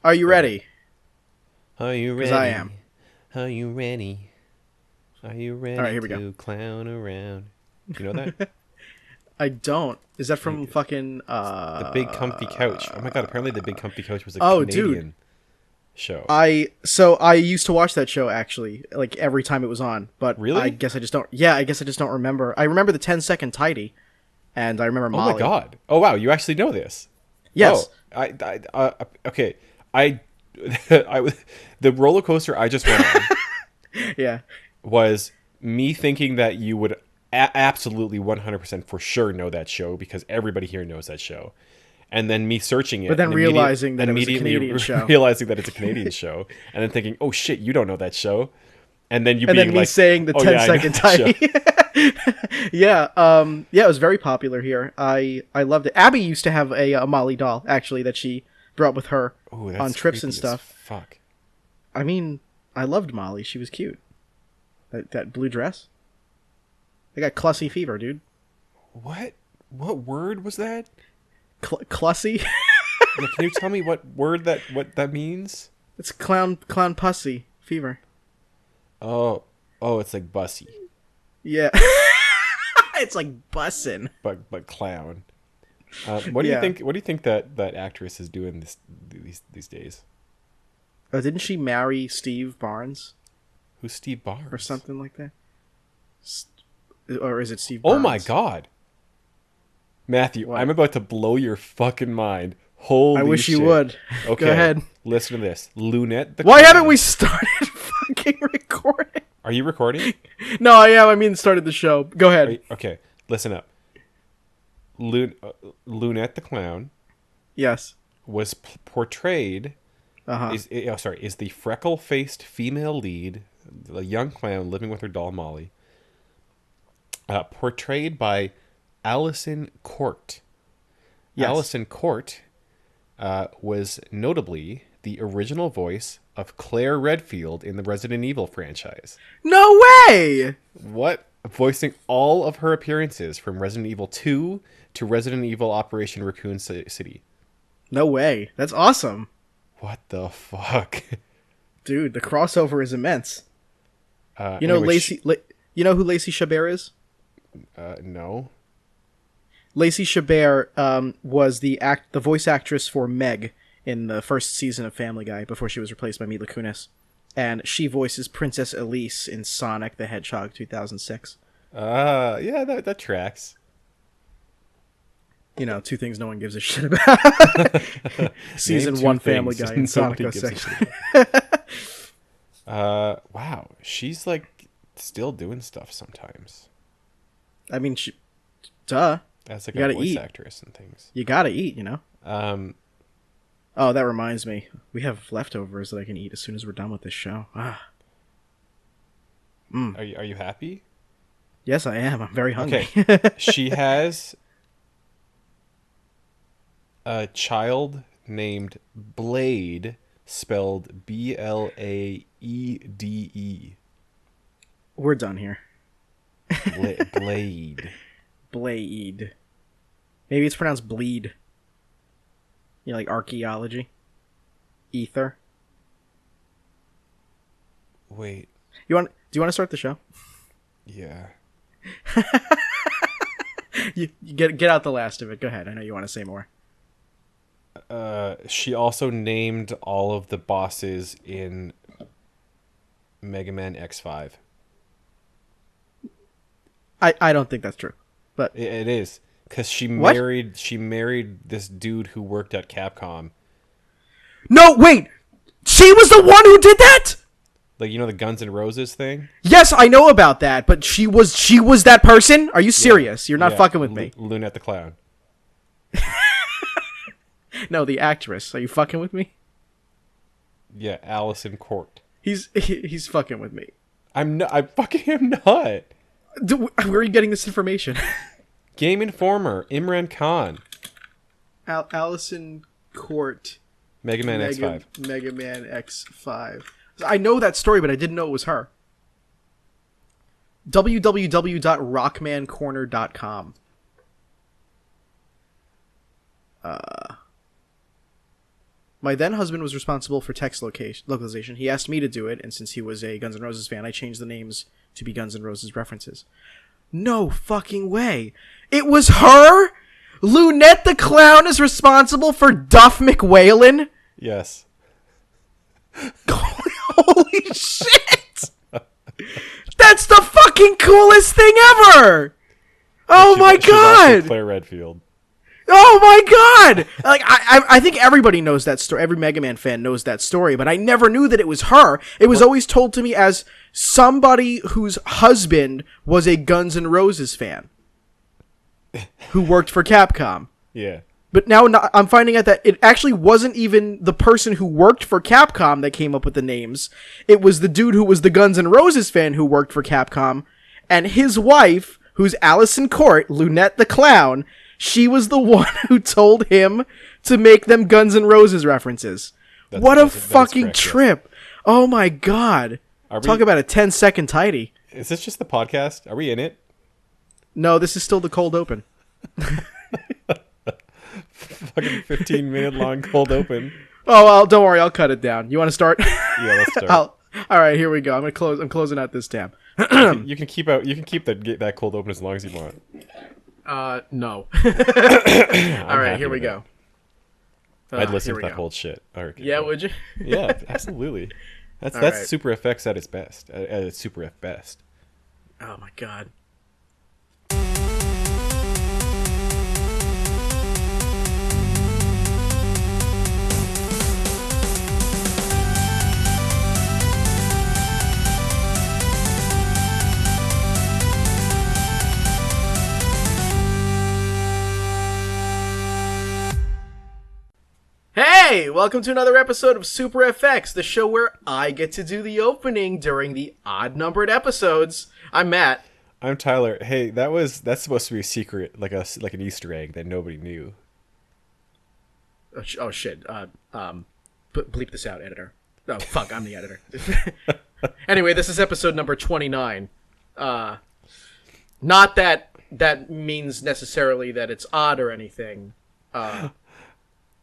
Are you ready? Are you Because ready? I am. Are you ready? Are you All right, ready here we go. to clown around? Do you know that? I don't. Is that from Like, fucking the Big Comfy Couch. Oh my god! Apparently, the Big Comfy Couch was a Oh, dude. Canadian show. I used to watch that show actually, like every time it was on, but I Really? guess I just don't. Yeah, I guess I just don't remember. I remember the 10-second tidy, and I remember Oh my Molly. god! Oh wow! You actually know this? Yes. Oh, okay. I, the roller coaster I just went on Yeah. was me thinking that you would absolutely 100% for sure know that show because everybody here knows that show. And then me searching But it then and realizing that it was a immediately Canadian show, realizing that it's a Canadian show and then thinking, "Oh shit, you don't know that show." And then you and then being me like, saying the "Oh ten yeah, I know second that show." tidy. Yeah. Yeah. It was very popular here. I loved it. Abby used to have a Molly doll actually that she brought with her Oh, on that's trips and creepy as stuff. fuck. I mean, I loved Molly. She was cute. That blue dress. I got Clussy fever, dude. What? What word was that? Clussy? Yeah, can you tell me what that means? It's clown pussy fever. Oh, oh, it's like bussy, Yeah. It's like bussin'. but clown. What do you Yeah. think? What do you think that actress is doing these days? Oh, didn't she marry Steve Barnes Who's Steve Barnes? or something like that? Or is it Steve Oh Barnes? my god, Matthew! What? I'm about to blow your fucking mind. Holy I wish shit. you would. Okay, Go ahead. listen to this. Lunette the Why Clown. haven't we started fucking recording? Are you recording? No, I mean started the show. Go ahead. Okay, listen up. Lunette the Clown Yes. was portrayed Uh-huh. is the freckle-faced female lead, a young clown living with her doll Molly, portrayed by Allison Court. Yes. Allison Court was notably the original voice of Claire Redfield in the Resident Evil franchise. No way! What? Voicing all of her appearances from Resident Evil 2 to Resident Evil Operation Raccoon City. No way. That's awesome. What the fuck? Dude, the crossover is immense. You know Anyway, you know who Lacey Chabert is? no. Lacey Chabert was the voice actress for Meg in the first season of Family Guy before she was replaced by Mila Kunis. And she voices Princess Elise in Sonic the Hedgehog 2006. Yeah, that tracks. You know, two things no one gives a shit about. Season Name 1 two Family things Guy and Sonic nobody gives a 06. shit wow, she's like still doing stuff sometimes. I mean, duh. As like You a gotta voice eat. actress and things. You gotta eat, you know? Um, Oh, that reminds me. We have leftovers that I can eat as soon as we're done with this show. Ah. are you happy? Yes, I am. I'm very hungry. Okay. She has a child named Blade, spelled Blaede. We're done here. Blade. Blade. Maybe it's pronounced bleed. You know, like archaeology. Ether. Wait. Do you want to start the show? Yeah. You get out the last of it. Go ahead. I know you want to say more. She also named all of the bosses in Mega Man X5. I don't think that's true. But It is. Because she What? married this dude who worked at Capcom. no, wait. She was the one who did that? Like, you know the Guns N' Roses thing? Yes, I know about that, but she was that person? Are you serious? You're not Yeah, fucking with me. Lunette the Clown. No, the actress. Are you fucking with me? Yeah, Allison Court. He's fucking with me. I'm not. I fucking am not. Where are you getting this information? Game Informer, Imran Khan. Allison Court. Mega Man X5. Mega Man X5. I know that story, but I didn't know it was her. www.rockmancorner.com. My then husband was responsible for text localization. He asked me to do it, and since he was a Guns N' Roses fan, I changed the names to be Guns N' Roses references. No fucking way. It was her? Lunette the Clown is responsible for Duff McWhalen? Yes. Holy shit! That's the fucking coolest thing ever! Oh my god! She's Claire Redfield. Oh my god! Like I think everybody knows that story. Every Mega Man fan knows that story, but I never knew that it was her. It was always told to me as somebody whose husband was a Guns N' Roses fan who worked for Capcom. Yeah. But now I'm finding out that it actually wasn't even the person who worked for Capcom that came up with the names. It was the dude who was the Guns N' Roses fan who worked for Capcom, and his wife, who's Allison Court, Lunette the Clown. She was the one who told him to make them Guns N' Roses references. What a fucking trip. Yes. Oh my god. Talk about a 10-second tidy. Is this just the podcast? Are we in it? No, this is still the cold open. Fucking 15-minute long cold open. Oh, well, don't worry. I'll cut it down. You want to start? Yeah, let's start. All right, here we go. I'm closing out this tab. You can keep that cold open as long as you want. No. All right, here we go. I'd listen to that whole shit. Right, yeah, would you? Yeah, absolutely. That's right. Super FX at its best. At its Super F best. Oh my god. Hey, welcome to another episode of Super FX, the show where I get to do the opening during the odd-numbered episodes. I'm Matt. I'm Tyler. Hey, that's supposed to be a secret, like an Easter egg that nobody knew. Oh shit. Bleep this out, editor. Oh fuck, I'm the editor. Anyway, this is episode number 29. Not that means necessarily that it's odd or anything.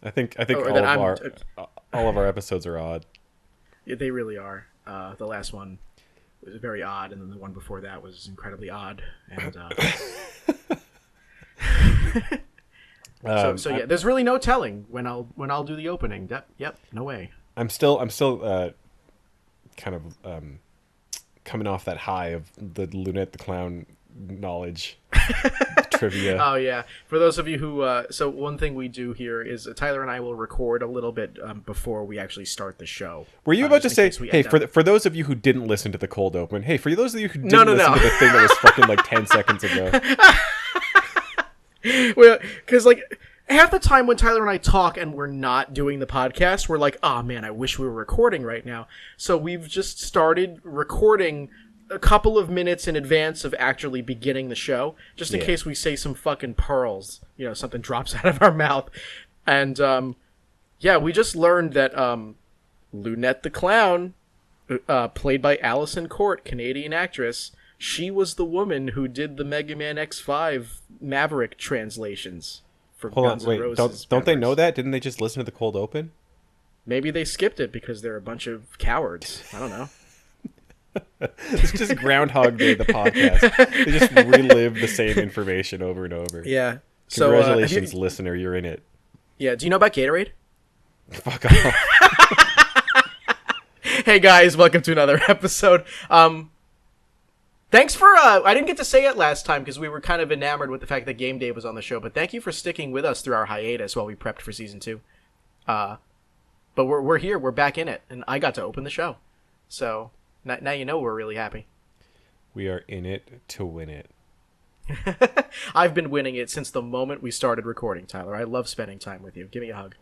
I think all of our episodes are odd. Yeah, they really are. The last one was very odd, and then the one before that was incredibly odd. And so yeah, there's really no telling when I'll do the opening. Yep, no way. I'm still kind of coming off that high of the Lunette the Clown knowledge. Trivia. Oh yeah, for those of you who so one thing we do here is Tyler and I will record a little bit before we actually start the show. Were you about to say, hey, for those of you who didn't listen to the cold open, hey, for those of you who didn't listen to the thing that was fucking like 10 seconds ago. Well, because like half the time when Tyler and I talk and we're not doing the podcast, we're like, oh man, I wish we were recording right now. So we've just started recording a couple of minutes in advance of actually beginning the show, just in case we say some fucking pearls, something drops out of our mouth. And we just learned that Lunette the Clown, played by Allison Court, Canadian actress, she was the woman who did the Mega Man X5 Maverick translations for Guns N' Roses. Don't they know that? Didn't they just listen to the cold open? Maybe they skipped it because they're a bunch of cowards. I don't know. It's just Groundhog Day, the podcast. They just relive the same information over and over. Yeah. Congratulations, listener. You're in it. Yeah. Do you know about Gatorade? Fuck off. Hey, guys. Welcome to another episode. Thanks for... I didn't get to say it last time because we were kind of enamored with the fact that Game Day was on the show, but thank you for sticking with us through our hiatus while we prepped for Season 2. But we're here. We're back in it, and I got to open the show. So... Now you know we're really happy. We are in it to win it. I've been winning it since the moment we started recording, Tyler. I love spending time with you. Give me a hug.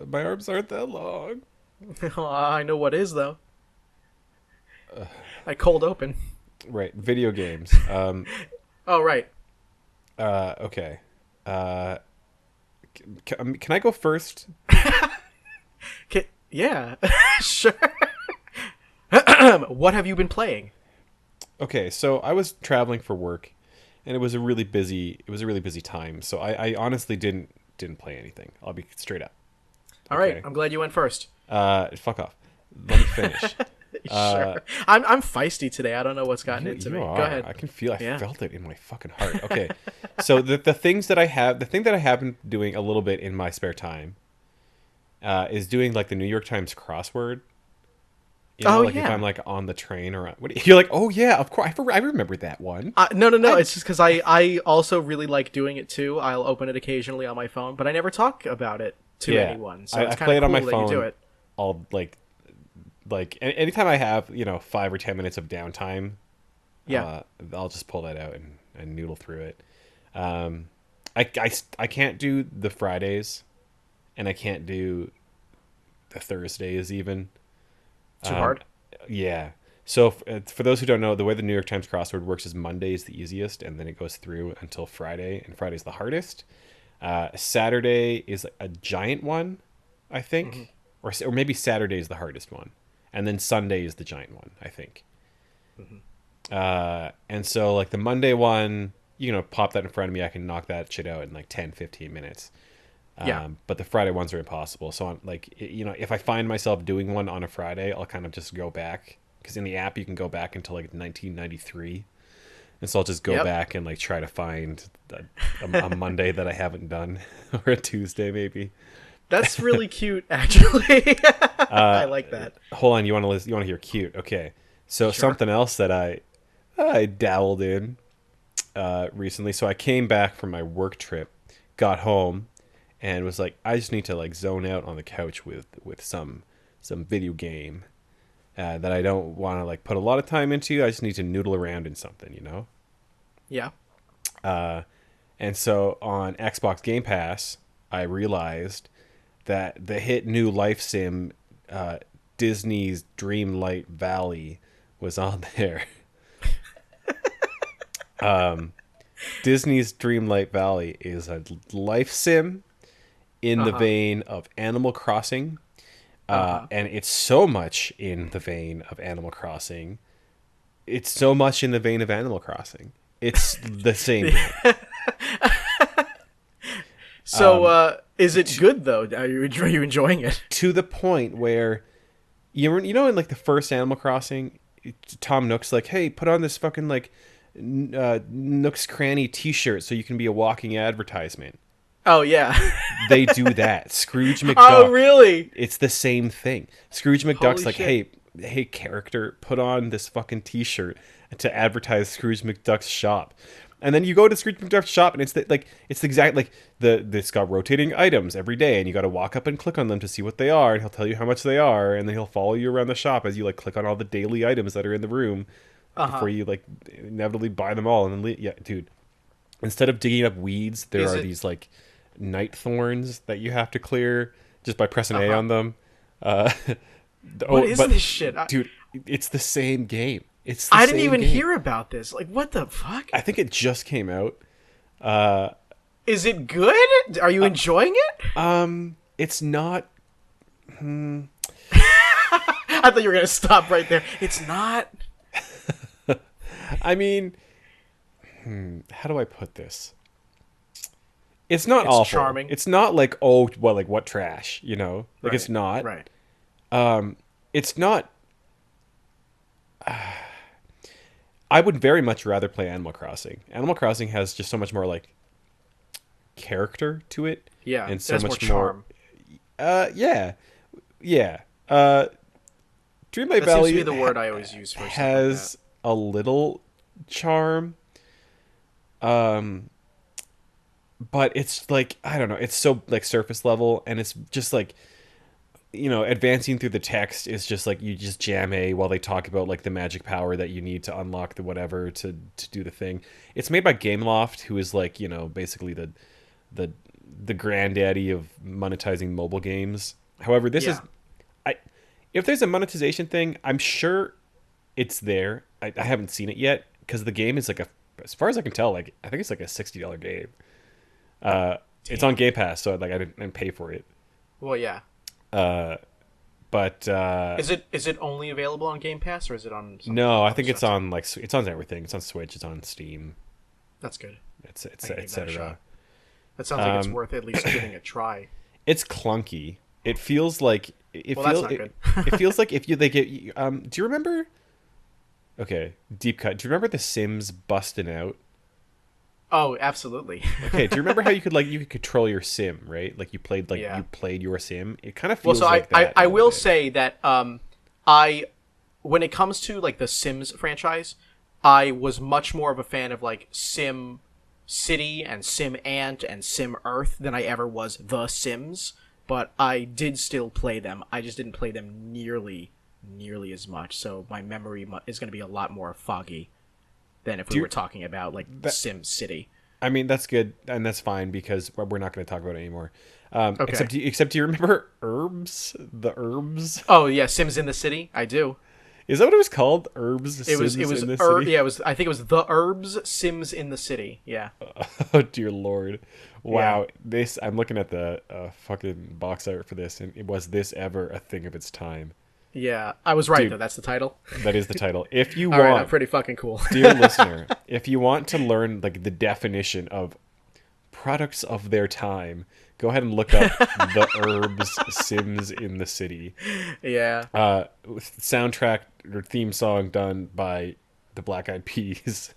My arms aren't that long. I know what is, though. I cold open. Right. Video games. Oh, right. Okay. Can I go first? Yeah. Sure. What have you been playing? Okay, so I was traveling for work, and it was a really busy time. So I honestly didn't play anything. I'll be straight up. All right, I'm glad you went first. Fuck off. Let me finish. Sure. I'm feisty today. I don't know what's gotten into me. You are. Go ahead. I can feel. I felt it in my fucking heart. Okay, so the things that I have, the thing that I have been doing a little bit in my spare time, is doing like the New York Times crossword. You know, if I'm like on the train or you're like, oh yeah, of course, I remember that one. No. It's just because I also really like doing it too. I'll open it occasionally on my phone, but I never talk about it to anyone. So it's kind of cool on my phone. You do it. I'll like anytime I have 5 or 10 minutes of downtime, I'll just pull that out and noodle through it. I can't do the Fridays, and I can't do the Thursdays even. Too hard? Yeah. So for those who don't know, the way the New York Times crossword works is Monday is the easiest, and then it goes through until Friday, and Friday's the hardest. Saturday is a giant one, I think, or maybe Saturday is the hardest one, and then Sunday is the giant one, I think. And so like the Monday one, pop that in front of me, I can knock that shit out in like 10-15 minutes. But the Friday ones are impossible. So I'm like, if I find myself doing one on a Friday, I'll kind of just go back, because in the app you can go back until like 1993, and so I'll just go back and like try to find a Monday that I haven't done, or a Tuesday maybe. That's really cute, actually. I like that. Hold on, you want to listen? You want to hear cute? Okay, so something else that I dabbled in recently. So I came back from my work trip, got home, and was like, I just need to like zone out on the couch with some video game that I don't want to like put a lot of time into. I just need to noodle around in something, Yeah. And so on Xbox Game Pass, I realized that the hit new life sim, Disney's Dreamlight Valley, was on there. Disney's Dreamlight Valley is a life sim in the vein of Animal Crossing, and it's so much in the vein of Animal Crossing. It's so much in the vein of Animal Crossing. It's the same game. So, is it good though? Are you enjoying it? To the point where, in like the first Animal Crossing, Tom Nook's like, hey, put on this fucking like Nook's Cranny T-shirt so you can be a walking advertisement. Oh yeah. They do that. Scrooge McDuck. Oh really? It's the same thing. Scrooge McDuck's Holy like, shit. hey character, put on this fucking T-shirt to advertise Scrooge McDuck's shop. And then you go to Scrooge McDuck's shop, and it's it's got rotating items every day, and you got to walk up and click on them to see what they are, and he'll tell you how much they are, and then he'll follow you around the shop as you like click on all the daily items that are in the room before you like inevitably buy them all. And then dude, instead of digging up weeds, there are these like night thorns that you have to clear just by pressing A on them. What is this shit? Dude, it's the same game. I didn't even hear about this. Like, what the fuck? I think it just came out. Is it good? Are you enjoying it? It's not. I thought you were gonna stop right there. It's not. I mean, how do I put this? It's not awful. Charming. It's not like, oh, well, like what trash, Like right. It's not. Right. It's not. I would very much rather play Animal Crossing. Animal Crossing has just so much more like character to it. Yeah, and so much more charm. Yeah. Dreamlight Valley seems to be the word I always use for has a little charm. But it's like, I don't know, it's so like surface level, and it's just like, advancing through the text is just like you just jam A while they talk about like the magic power that you need to unlock the whatever to do the thing. It's made by Gameloft, who is like, basically the granddaddy of monetizing mobile games. However, this is, if there's a monetization thing, I'm sure it's there. I haven't seen it yet, because the game is like as far as I can tell, like I think it's like a $60 game. It's on Game Pass, so like I didn't pay for it. Well, yeah. But is it only available on Game Pass, or is it on? No, I think it's on it's on everything. It's on Switch. It's on Steam. That's good. It's etc. That sounds like it's worth at least giving a try. It's clunky, It feels like Well, that's not good. it feels like if you they get do you remember? Okay, deep cut. Do you remember The Sims busting out? Oh, absolutely. Okay, do you remember how you could control your sim, right? Like Yeah. you played your sim. It kind of Well, feels so like that a I little will bit. say that I when it comes to like the Sims franchise, I was much more of a fan of like Sim City and Sim Ant and Sim Earth than I ever was The Sims. But I did still play them. I just didn't play them nearly as much. So my memory is going to be a lot more foggy than if we Do were you, talking about like that Sim City. I mean that's good and that's fine because we're not going to talk about it anymore. Okay. Except do you remember Herbs? The Herbs? Oh yeah, Sims in the City. I do. Is that what it was called? Herbs It Sims was in the city? yeah, it was I think it was The Herbs Sims in the City. Yeah. Oh dear lord. Yeah. Wow. This I'm looking at the fucking box art for this and it was this ever a thing of its time. Yeah. I was right though. Dude, That's the title. that is the title. If you All right, I'm want, pretty fucking cool. dear listener, if you want to learn like the definition of products of their time, go ahead and look up the Herbs Sims in the City. Yeah. Soundtrack or theme song done by the Black Eyed Peas.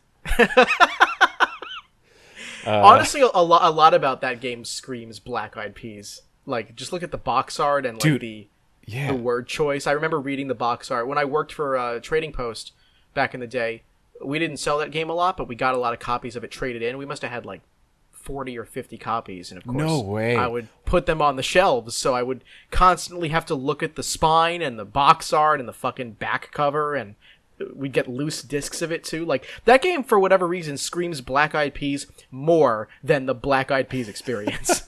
Honestly, a lot about that game screams Black Eyed Peas. Like, just look at the box art and like Dude, the yeah. word choice. I remember reading the box art when I worked for Trading Post back in the day. We didn't sell that game a lot, but we got a lot of copies of it traded in. We must have had like 40 or 50 copies, and of No course way. I would put them on the shelves, so I would constantly have to look at the spine and the box art and the fucking back cover, and we'd get loose discs of it too. Like, that game for whatever reason screams Black Eyed Peas more than the Black Eyed Peas experience.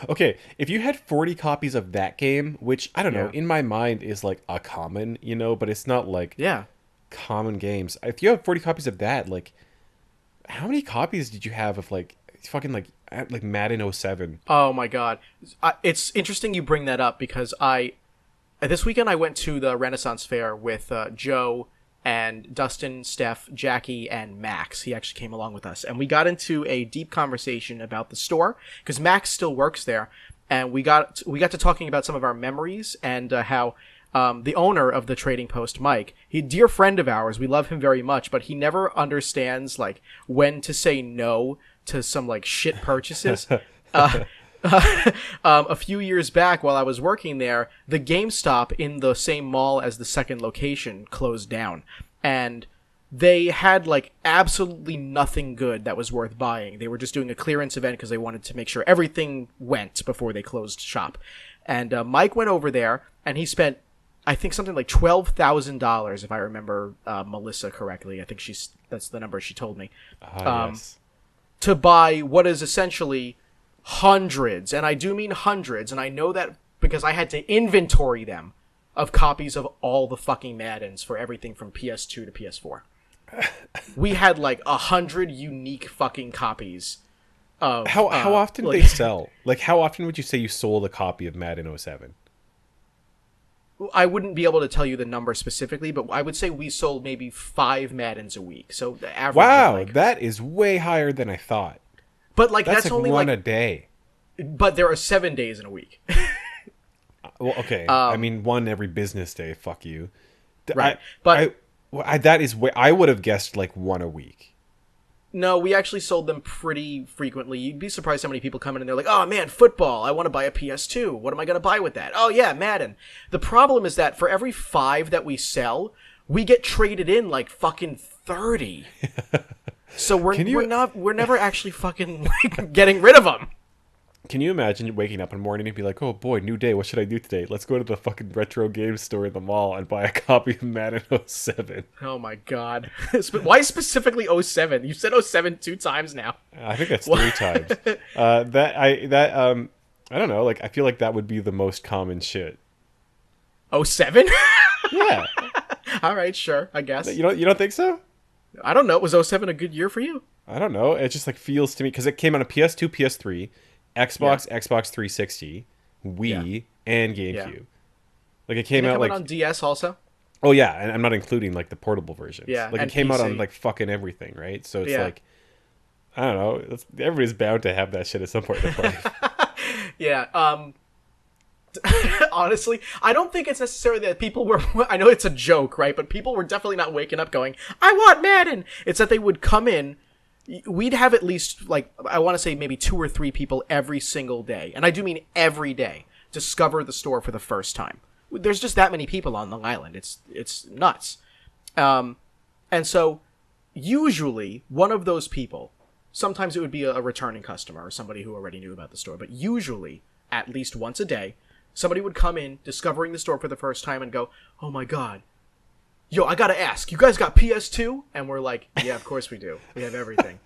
Okay, if you had 40 copies of that game, which I don't know, Yeah. in my mind is like a common, but it's not like Yeah. common games. If you have 40 copies of that, like how many copies did you have of like fucking like Madden '07? Oh my god. It's interesting you bring that up because this weekend I went to the Renaissance Fair with Joe and Dustin, Steph, Jackie, and Max. He actually came along with us, and we got into a deep conversation about the store because Max still works there, and we got to talking about some of our memories and how the owner of the Trading Post, Mike, he dear friend of ours. We love him very much, but he never understands like when to say no to some like shit purchases. Uh, a few years back, while I was working there, the GameStop in the same mall as the second location closed down, and they had like absolutely nothing good that was worth buying. They were just doing a clearance event because they wanted to make sure everything went before they closed shop. And Mike went over there, and he spent, I think, something like $12,000, if I remember Melissa correctly. I think that's the number she told me, Yes. to buy what is essentially hundreds, and I do mean hundreds, and I know that because I had to inventory them, of copies of all the fucking Maddens for everything from PS2 to PS4. We had like 100 unique fucking copies of How often like, they sell? Like how often would you say you sold a copy of Madden '07? I wouldn't be able to tell you the number specifically, but I would say we sold maybe 5 Maddens a week. So the average. Wow, Like, that is way higher than I thought. but like That's that's like only one like. a day. But there are 7 days in a week. Well, okay. I mean, one every business day. Fuck you. Right. But that is way. I would have guessed like one a week. no, we actually sold them pretty frequently. You'd be surprised how many people come in and they're like, "Oh man, football! I want to buy a PS2. What am I going to buy with that? Oh yeah, Madden." The problem is that for every 5 that we sell, we get traded in like fucking 30. So we're never actually fucking like, getting rid of them. Can you imagine waking up in the morning and be like, "Oh boy, new day. What should I do today? Let's go to the fucking retro game store in the mall and buy a copy of Madden '07." Oh my god. Why specifically '07? You said '07 2 times now. I think that's 3 times. I don't know. Like I feel like that would be the most common shit. '07? Yeah. All right, sure, I guess. You don't think so? I don't know. Was '07 a good year for you? I don't know. It just like feels to me because it came out on PS2, PS3, Xbox, Xbox 360, Wii, and GameCube. Yeah. Like it came Did it out come like out on DS also? oh yeah, and I'm not including like the portable versions. Yeah, like it and came out on PC. like fucking everything, right? So it's Yeah. like I don't know. Everybody's bound to have that shit at some point in their life. Yeah. Honestly, I don't think it's necessarily that people were, I know it's a joke, right? But people were definitely not waking up going, I want Madden! It's that they would come in, we'd have at least, like, I want to say maybe 2 or 3 people every single day, and I do mean every day, discover the store for the first time. There's just that many people on Long Island. It's nuts. And so, usually, one of those people, sometimes it would be a returning customer or somebody who already knew about the store, but usually, at least once a day, somebody would come in, discovering the store for the first time, and go, oh my god, yo, I gotta ask, you guys got PS2? And we're like, yeah, of course we do. We have everything.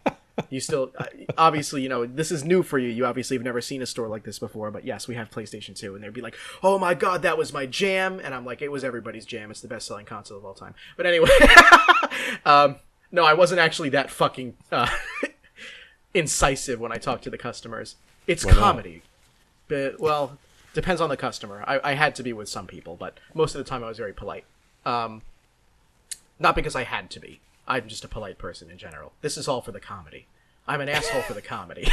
You still, obviously, this is new for you. You obviously have never seen a store like this before, but yes, we have PlayStation 2. And they'd be like, oh my god, that was my jam. And I'm like, it was everybody's jam. It's the best-selling console of all time. But anyway, no, I wasn't actually that fucking incisive when I talked to the customers. It's comedy. But, well, depends on the customer. I had to be with some people, but most of the time I was very polite. Not because I had to be. I'm just a polite person in general. This is all for the comedy. I'm an asshole for the comedy.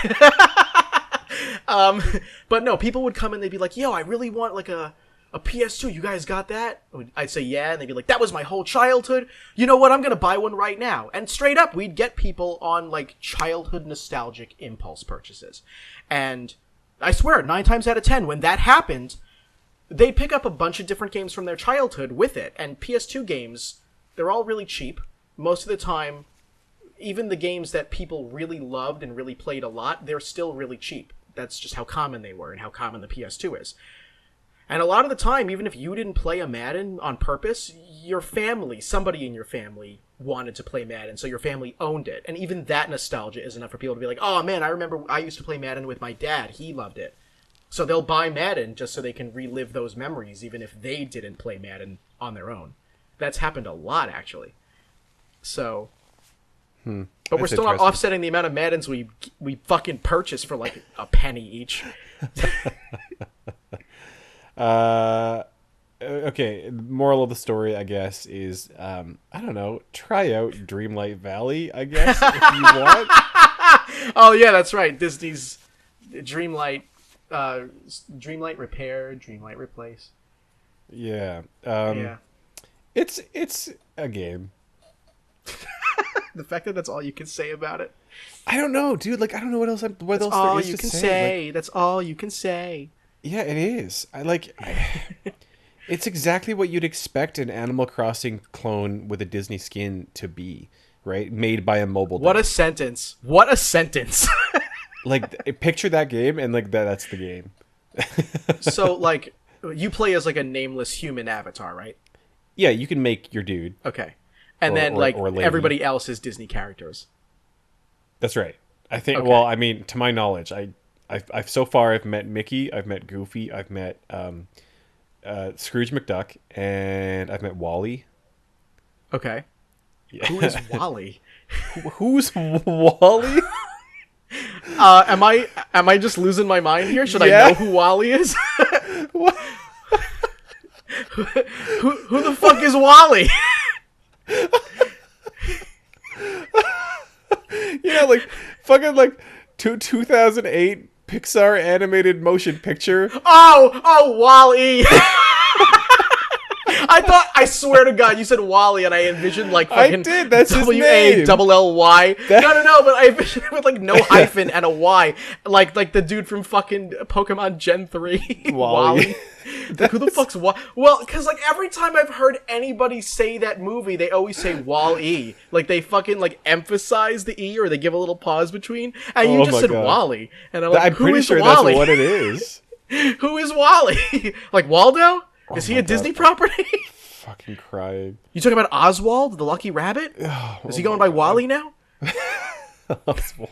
But no, people would come and they'd be like, yo, I really want like a PS2. You guys got that? I'd say, yeah. And they'd be like, that was my whole childhood. You know what? I'm going to buy one right now. And straight up, we'd get people on like childhood nostalgic impulse purchases. And I swear, 9 times out of 10, when that happened, they pick up a bunch of different games from their childhood with it. And PS2 games, they're all really cheap. Most of the time, even the games that people really loved and really played a lot, they're still really cheap. That's just how common they were and how common the PS2 is. And a lot of the time, even if you didn't play a Madden on purpose, your family, somebody in your family wanted to play Madden, so your family owned it. And even that nostalgia is enough for people to be like, oh man, I remember I used to play Madden with my dad. He loved it. So they'll buy Madden just so they can relive those memories, even if they didn't play Madden on their own. That's happened a lot, actually. So... But we're still not offsetting the amount of Maddens we fucking purchase for like a penny each. Okay, moral of the story, I guess, is I don't know, try out Dreamlight Valley, I guess, if you want. Oh yeah, that's right. Disney's Dreamlight Repair, Dreamlight Replace. Yeah. Yeah. It's a game. The fact that that's all you can say about it. I don't know, dude. Like, I don't know what else there is to say. That's all you can say. Like, that's all you can say. Yeah, it is. It's exactly what you'd expect an Animal Crossing clone with a Disney skin to be, right? Made by a mobile. What a sentence! What a sentence! Like, picture that game, and like that's the game. So, like, you play as like a nameless human avatar, right? Yeah, you can make your dude. Okay. And then, everybody else is Disney characters. That's right. I think. Okay. Well, I mean, to my knowledge, I've so far I've met Mickey, I've met Goofy, I've met Scrooge McDuck, and I've met Wally. Okay. Yeah. Who is Wally? Who's Wally? Am I just losing my mind here? Should I know who Wally is? Who the fuck is Wally? Yeah, like fucking like 2008 Pixar animated motion picture. Oh, Wally. I swear to God, you said Wally, and I envisioned like fucking I did. That's his name. WALLY. No, but I envisioned it with like no hyphen and a Y, like the dude from fucking Pokemon Gen 3. Wally. Like, who the fuck's Wally? Well, because like every time I've heard anybody say that movie, they always say Wall-E. Like they fucking like emphasize the E, or they give a little pause between. And you just said God. Wally, and I'm like, I'm pretty sure Wally? That's what it is. Who is Wally? Like Waldo? Is he a Disney property? Fucking crying. You talking about Oswald, the Lucky Rabbit? Is he going by Wally now?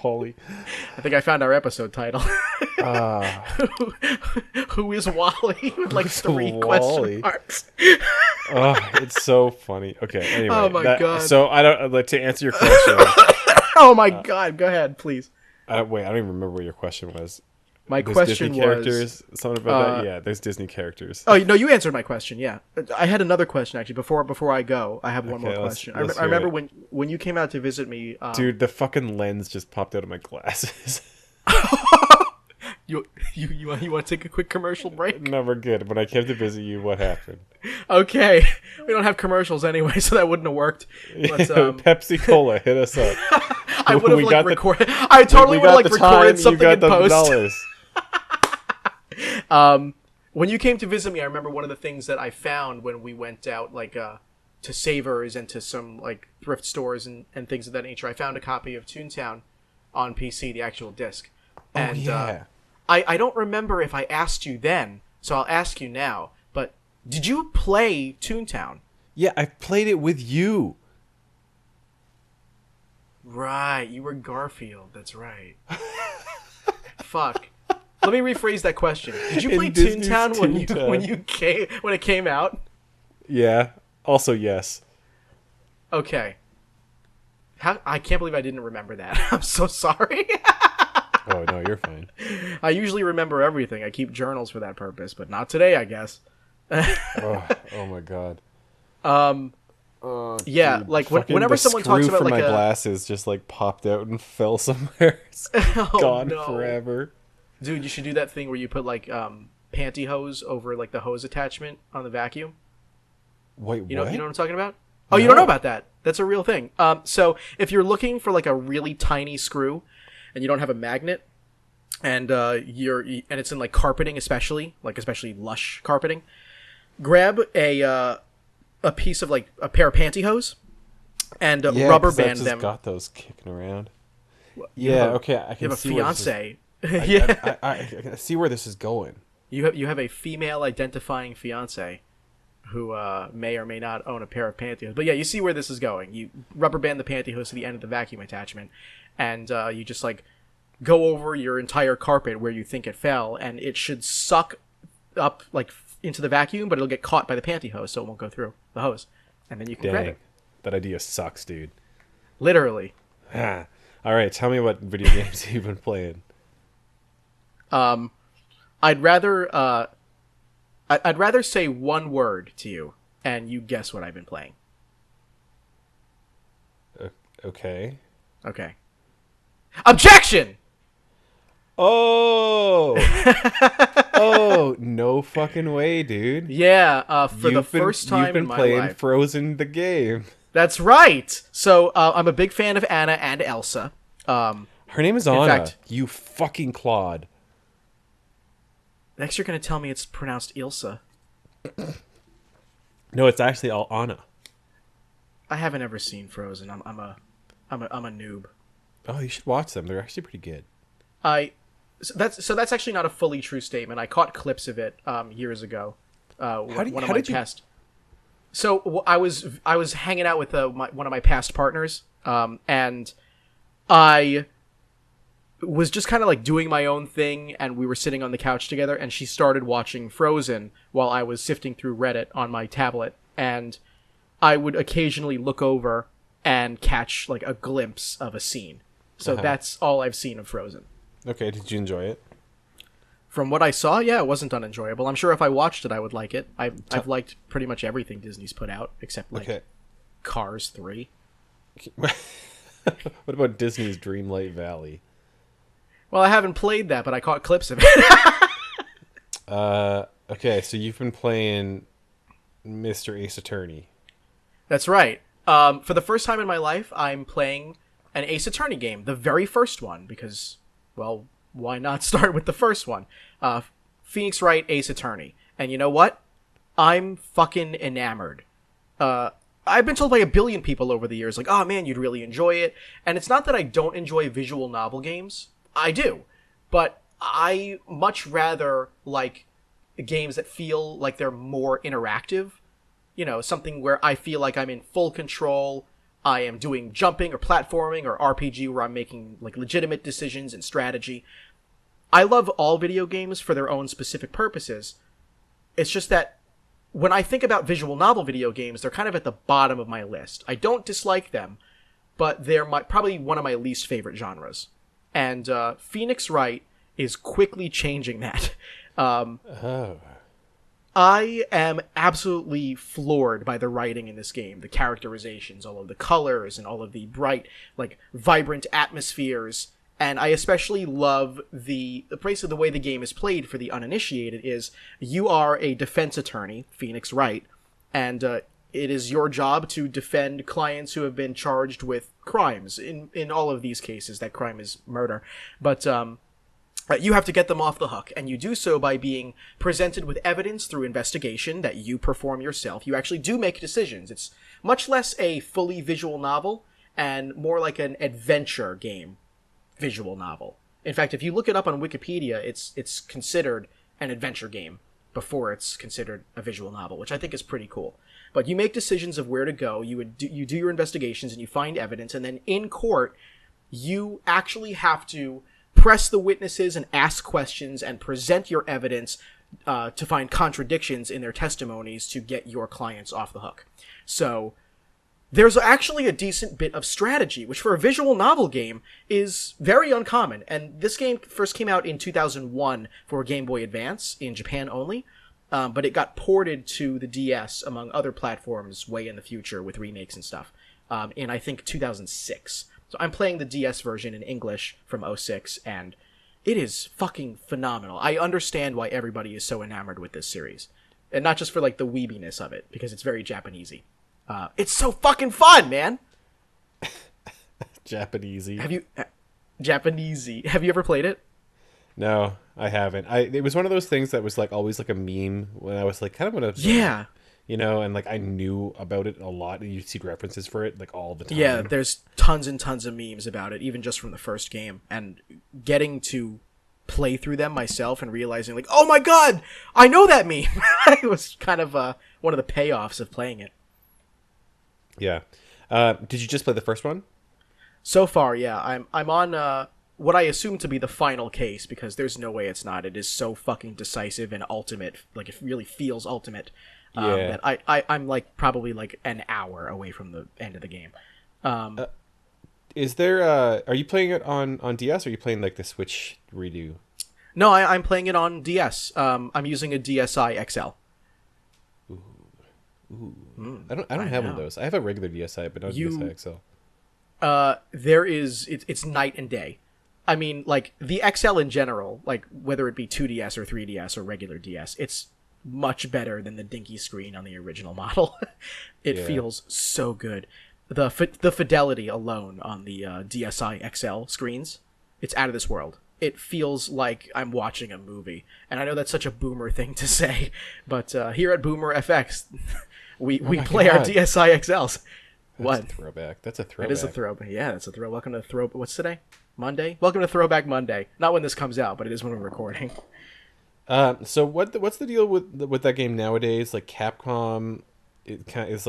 Wally. I think I found our episode title. Who is Wally? With like 3 question marks. It's so funny. Okay, anyway. Oh my God. So I don't like to answer your question. Oh my God. Go ahead, please. I don't even remember what your question was. My there's question Disney characters, something about that. Yeah, there's Disney characters. Oh no, you answered my question. Yeah, I had another question actually. Before I go, I have one more question. I remember when you came out to visit me. Dude, the fucking lens just popped out of my glasses. You want to take a quick commercial break? No, we're good. When I came to visit you, what happened? Okay, we don't have commercials anyway, so that wouldn't have worked. But, Pepsi Cola, hit us up. I would have like recorded. I totally would have like recorded something in post. When you came to visit me, I remember one of the things that I found when we went out, like to Savers and to some like thrift stores and things of that nature. I found a copy of Toontown on PC, the actual disc. And, yeah. I don't remember if I asked you then, so I'll ask you now. But did you play Toontown? Yeah, I played it with you. Right, you were Garfield. That's right. Fuck. Let me rephrase that question. Did you play Toontown when it came out? Yeah. Also, yes. Okay. I can't believe I didn't remember that. I'm so sorry. Oh, no, you're fine. I usually remember everything. I keep journals for that purpose, but not today, I guess. oh my god. Yeah, dude, like whenever someone talks about like my glasses just like popped out and fell somewhere. It's gone forever. Dude, you should do that thing where you put like pantyhose over like the hose attachment on the vacuum. Wait, you know what? what I'm talking about? Oh, you don't know about that? That's a real thing. So if you're looking for like a really tiny screw, and you don't have a magnet, and it's in like carpeting, especially lush carpeting, grab a piece of like a pair of pantyhose, and rubber band them. Got those kicking around. Yeah, okay, I can see. You have a fiance. Yeah, I see where this is going. You have a female identifying fiance who may or may not own a pair of pantyhose. But yeah, you see where this is going. You rubber band the pantyhose to the end of the vacuum attachment, and you just like go over your entire carpet where you think it fell, and it should suck up like into the vacuum, but it'll get caught by the pantyhose, so it won't go through the hose, and then you can grab it. That idea sucks, dude. Literally. All right, tell me what video games you've been playing. I'd rather say one word to you, and you guess what I've been playing. Okay. Objection! Oh! Oh, no fucking way, dude. Yeah, for the first time in my life. You've been playing Frozen the game. That's right! So, I'm a big fan of Anna and Elsa. Her name is Anna. In fact, you fucking clod. Next you're gonna tell me it's pronounced Ilsa. No, it's actually all Anna. I haven't ever seen Frozen. I'm a noob. Oh, you should watch them. They're actually pretty good. So that's actually not a fully true statement. I caught clips of it years ago. So I was hanging out with one of my past partners, and I was just kind of like doing my own thing, and we were sitting on the couch together, and she started watching Frozen while I was sifting through Reddit on my tablet, and I would occasionally look over and catch like a glimpse of a scene. So that's all I've seen of Frozen. Okay, did you enjoy it? From what I saw, yeah, it wasn't unenjoyable. I'm sure if I watched it, I would like it. I've liked pretty much everything Disney's put out, except like Cars 3. What about Disney's Dreamlight Valley? Well, I haven't played that, but I caught clips of it. Okay, so you've been playing Mr. Ace Attorney. That's right. For the first time in my life, I'm playing an Ace Attorney game, the very first one, because, well, why not start with the first one? Phoenix Wright Ace Attorney. And you know what? I'm fucking enamored. I've been told by a billion people over the years, like, oh man, you'd really enjoy it. And it's not that I don't enjoy visual novel games. I do. But I much rather like games that feel like they're more interactive. You know, something where I feel like I'm in full control. I am doing jumping or platforming or RPG where I'm making like legitimate decisions and strategy. I love all video games for their own specific purposes. It's just that when I think about visual novel video games, they're kind of at the bottom of my list. I don't dislike them, but they're probably one of my least favorite genres. And Phoenix Wright is quickly changing that. I am absolutely floored by the writing in this game, the characterizations, all of the colors, and all of the bright, like, vibrant atmospheres. And I especially love the way the game is played for the uninitiated is you are a defense attorney, Phoenix Wright, and it is your job to defend clients who have been charged with crimes. In all of these cases, that crime is murder. But you have to get them off the hook, and you do so by being presented with evidence through investigation that you perform yourself. You actually do make decisions. It's much less a fully visual novel and more like an adventure game visual novel. In fact, if you look it up on Wikipedia, it's considered an adventure game before it's considered a visual novel, which I think is pretty cool. But you make decisions of where to go, you do your investigations, and you find evidence, and then in court, you actually have to press the witnesses and ask questions and present your evidence to find contradictions in their testimonies to get your clients off the hook. So there's actually a decent bit of strategy, which for a visual novel game is very uncommon. And this game first came out in 2001 for Game Boy Advance in Japan only, but it got ported to the DS among other platforms way in the future with remakes and stuff in, I think, 2006. So I'm playing the DS version in English from '06, and it is fucking phenomenal. I understand why everybody is so enamored with this series. And not just for, like, the weebiness of it, because it's very Japanesey. It's so fucking fun, man! Japanesey. Japanesey. Have you ever played it? No, I haven't. It was one of those things that was, like, always, like, a meme when I was, like, kind of gonna... Yeah. You know, and, like, I knew about it a lot, and you'd see references for it, like, all the time. Yeah, there's tons and tons of memes about it, even just from the first game. And getting to play through them myself and realizing, like, oh my god, I know that meme! It was kind of one of the payoffs of playing it. Yeah. Did you just play the first one? So far, yeah. I'm on what I assume to be the final case, because there's no way it's not. It is so fucking decisive and ultimate. Like, it really feels ultimate. Yeah. That I'm like probably like an hour away from the end of the game. Is there are you playing it on DS, or are you playing like the Switch redo? No, I'm playing it on DS. I'm using a DSi XL. Ooh. I don't have one of those. I have a regular DSi, but not DSi XL. It's night and day. I mean, like, the XL in general, like, whether it be 2DS or 3DS or regular DS, it's much better than the dinky screen on the original model. It feels so good. The fidelity alone on the DSi XL screens, it's out of this world. It feels like I'm watching a movie. And I know that's such a boomer thing to say, but here at Boomer FX, we play our DSi XLs. That's a throwback. That's a throwback. It is a throwback. Yeah, that's a throwback. Welcome to what's today? Monday? Welcome to Throwback Monday. Not when this comes out, but it is when we're recording. So what's the deal with that game nowadays? Like, Capcom, is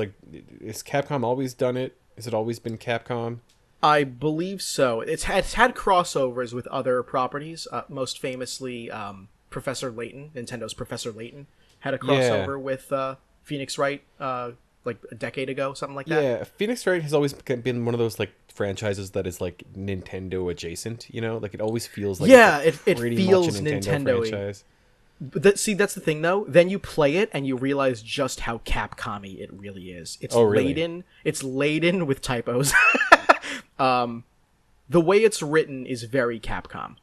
Capcom always done it? Has it always been Capcom? I believe so. It's had crossovers with other properties. Most famously, Professor Layton, Nintendo's Professor Layton, had a crossover with Phoenix Wright, like a decade ago, something like that. Yeah, Phoenix Wright has always been one of those like franchises that is like Nintendo adjacent. You know, like it always feels like it feels Nintendo franchise. But that's the thing, though. Then you play it and you realize just how Capcom-y it really is. It's laden. It's laden with typos. The way it's written is very Capcom.